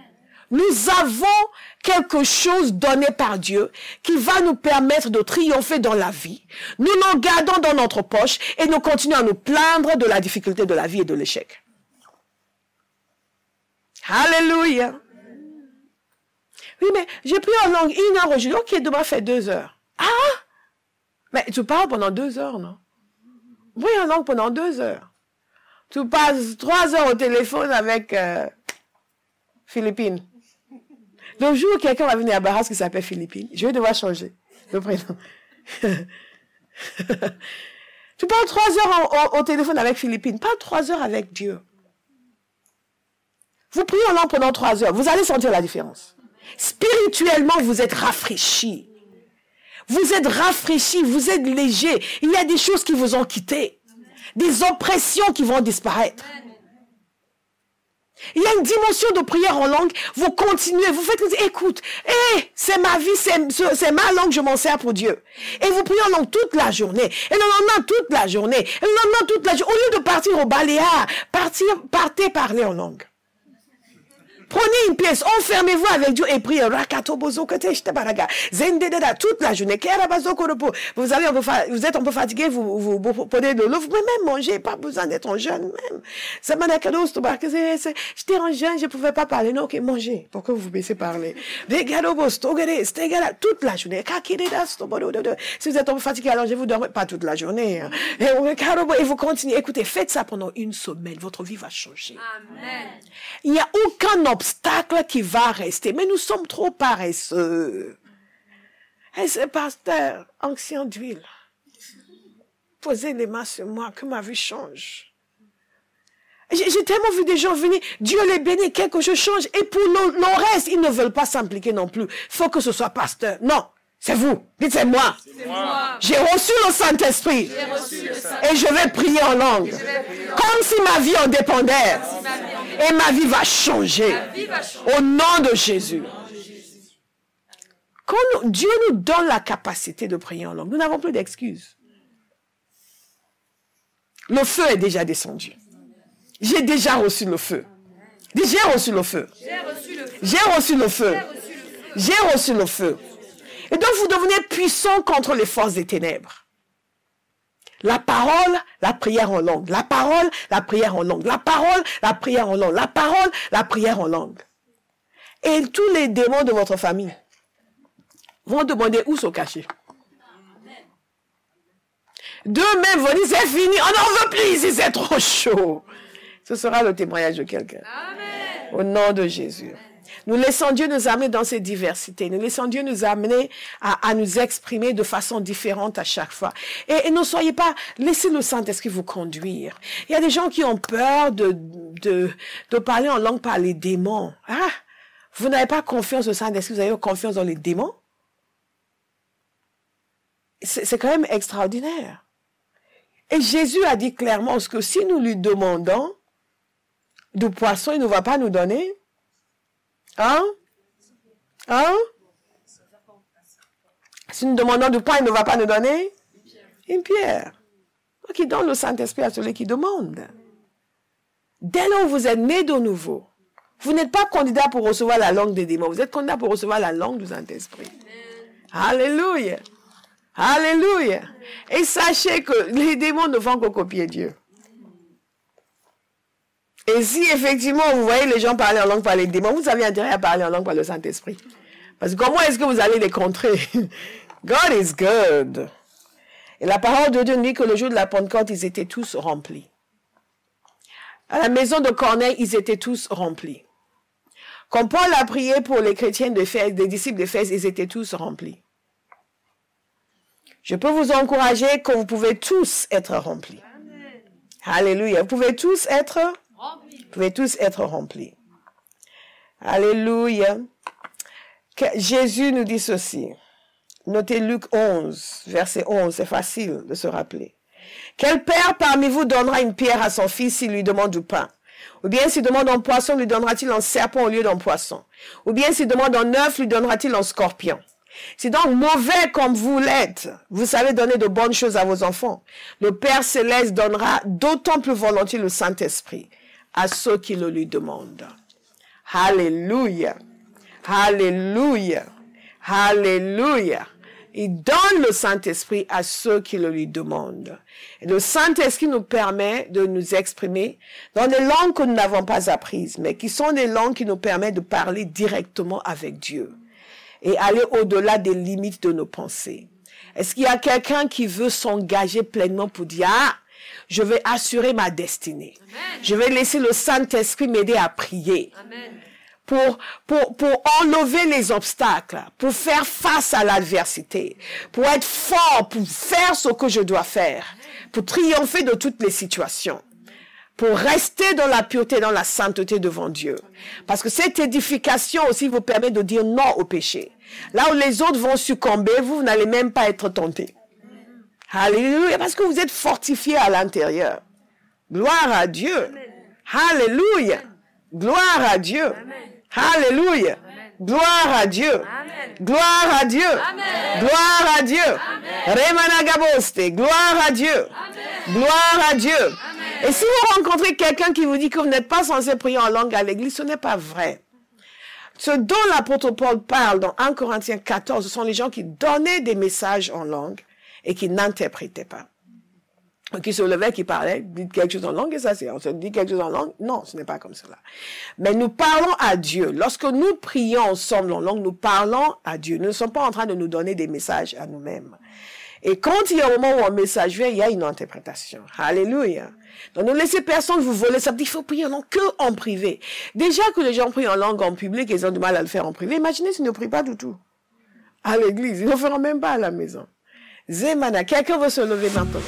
Nous avons quelque chose donné par Dieu qui va nous permettre de triompher dans la vie. Nous nous gardons dans notre poche et nous continuons à nous plaindre de la difficulté de la vie et de l'échec. Alléluia. Oui, mais j'ai pris en langue 1 heure aujourd'hui. Ok, demain fait 2 heures. Ah! Mais tu parles pendant 2 heures, non? Oui, en langue pendant 2 heures. Tu passes 3 heures au téléphone avec Philippine. Le jour où quelqu'un va venir à Barras qui s'appelle Philippine, je vais devoir changer le prénom. Tu parles 3 heures au téléphone avec Philippine. Parle 3 heures avec Dieu. Vous priez en langue pendant 3 heures. Vous allez sentir la différence. Spirituellement, vous êtes rafraîchi. Vous êtes rafraîchi, vous êtes léger. Il y a des choses qui vous ont quitté. Des oppressions qui vont disparaître. Il y a une dimension de prière en langue. Vous continuez, vous faites, écoute, c'est ma vie, c'est ma langue, je m'en sers pour Dieu. Et vous priez en langue toute la journée. Et le lendemain, toute la journée. Et le lendemain, toute la journée. Au lieu de partir au Baléares, partez parler en langue. Prenez une pièce, enfermez-vous avec Dieu et priez. Toute la journée. Vous êtes un peu fatigué, vous prenez de l'eau, vous pouvez même manger, pas besoin d'être en jeûne même. J'étais en jeûne, je ne pouvais pas parler. Non, ok, mangez, pour que vous puissiez parler. Toute la journée. Si vous êtes un peu fatigué, alors je vous dormez pas toute la journée. Et vous continuez. Écoutez, faites ça pendant 1 semaine. Votre vie va changer. Amen. Il n'y a aucun obstacle qui va rester. Mais nous sommes trop paresseux. Et c'est pasteur, ancien d'huile. Posez les mains sur moi, que ma vie change. J'ai tellement vu des gens venir, Dieu les bénit, quelque chose change. Et pour le reste, ils ne veulent pas s'impliquer non plus. Il faut que ce soit pasteur. Non, c'est vous. Dites, c'est moi. J'ai reçu le Saint-Esprit. Et je vais prier en langue. Comme si ma vie en dépendait. Et ma vie va changer. Au nom de Jésus. Quand Dieu nous donne la capacité de prier en langue, nous n'avons plus d'excuses. Le feu est déjà descendu. J'ai déjà reçu le feu. J'ai reçu le feu. J'ai reçu le feu. J'ai reçu le feu. Et donc vous devenez puissant contre les forces des ténèbres. La parole, la prière en langue. La parole, la prière en langue. La parole, la prière en langue. La parole, la prière en langue. Et tous les démons de votre famille vont demander où se cacher. Demain, vous dites, c'est fini, on n'en veut plus ici, c'est trop chaud. Ce sera le témoignage de quelqu'un. Au nom de Jésus. Nous laissons Dieu nous amener dans ces diversités. Nous laissons Dieu nous amener à nous exprimer de façon différente à chaque fois. Et ne soyez pas, laissez le Saint-Esprit vous conduire. Il y a des gens qui ont peur de parler en langue par les démons. Ah, vous n'avez pas confiance au Saint-Esprit, vous avez confiance dans les démons? C'est quand même extraordinaire. Et Jésus a dit clairement que si nous lui demandons du poisson, il ne va pas nous donner. Hein? Si nous demandons du pain, il ne va pas nous donner une pierre. Donc il donne le Saint-Esprit à celui qui demande. Dès lors où vous êtes né de nouveau, vous n'êtes pas candidat pour recevoir la langue des démons. Vous êtes candidat pour recevoir la langue du Saint-Esprit. Alléluia. Alléluia. Et sachez que les démons ne font que copier Dieu. Et si effectivement vous voyez les gens parler en langue par les démons, vous avez intérêt à parler en langue par le Saint-Esprit. Parce que comment est-ce que vous allez les contrer? God is good. Et la parole de Dieu dit que le jour de la Pentecôte, ils étaient tous remplis. À la maison de Corneille, ils étaient tous remplis. Quand Paul a prié pour les chrétiens d'Éphèse, les disciples d'Éphèse, ils étaient tous remplis. Je peux vous encourager que vous pouvez tous être remplis. Amen. Alléluia. Vous pouvez tous être remplis. Vous pouvez tous être remplis. Alléluia. Jésus nous dit ceci. Notez Luc 11, verset 11. C'est facile de se rappeler. Quel père parmi vous donnera une pierre à son fils s'il lui demande du pain? Ou bien s'il demande un poisson, lui donnera-t-il un serpent au lieu d'un poisson? Ou bien s'il demande un œuf, lui donnera-t-il un scorpion? C'est donc mauvais comme vous l'êtes. Vous savez donner de bonnes choses à vos enfants. Le Père Céleste donnera d'autant plus volontiers le Saint-Esprit à ceux qui le lui demandent. Alléluia. Alléluia. Alléluia. Il donne le Saint-Esprit à ceux qui le lui demandent. Et le Saint-Esprit nous permet de nous exprimer dans des langues que nous n'avons pas apprises, mais qui sont des langues qui nous permettent de parler directement avec Dieu et aller au-delà des limites de nos pensées. Est-ce qu'il y a quelqu'un qui veut s'engager pleinement pour dire, ah, je vais assurer ma destinée. Amen. Je vais laisser le Saint-Esprit m'aider à prier. Amen. Pour enlever les obstacles, pour faire face à l'adversité, pour être fort, pour faire ce que je dois faire, pour triompher de toutes les situations, pour rester dans la pureté, dans la sainteté devant Dieu. Parce que cette édification aussi vous permet de dire non au péché. Là où les autres vont succomber, vous n'allez même pas être tentés. Alléluia, parce que vous êtes fortifiés à l'intérieur. Gloire à Dieu. Alléluia. Gloire à Dieu. Alléluia. Gloire à Dieu. Amen. Gloire à Dieu. Amen. Gloire à Dieu. Remanagaboste. Gloire à Dieu. Amen. Gloire à Dieu. Amen. Et si vous rencontrez quelqu'un qui vous dit que vous n'êtes pas censé prier en langue à l'église, ce n'est pas vrai. Ce dont l'apôtre Paul parle dans 1 Corinthiens 14, ce sont les gens qui donnaient des messages en langue et qui n'interprétaient pas. Qui se levaient, qui parlaient, dites quelque chose en langue et ça c'est, on se dit quelque chose en langue. Non, ce n'est pas comme cela. Mais nous parlons à Dieu. Lorsque nous prions ensemble en langue, nous parlons à Dieu. Nous ne sommes pas en train de nous donner des messages à nous-mêmes. Et quand il y a un moment où un message vient, il y a une interprétation. Alléluia. Donc ne laissez personne vous voler. Ça veut dire qu'il faut prier en langue que en privé. Déjà que les gens prient en langue en public, ils ont du mal à le faire en privé. Imaginez s'ils ne prient pas du tout. À l'église, ils ne le feront même pas à la maison. Zemana, quelqu'un veut se lever maintenant.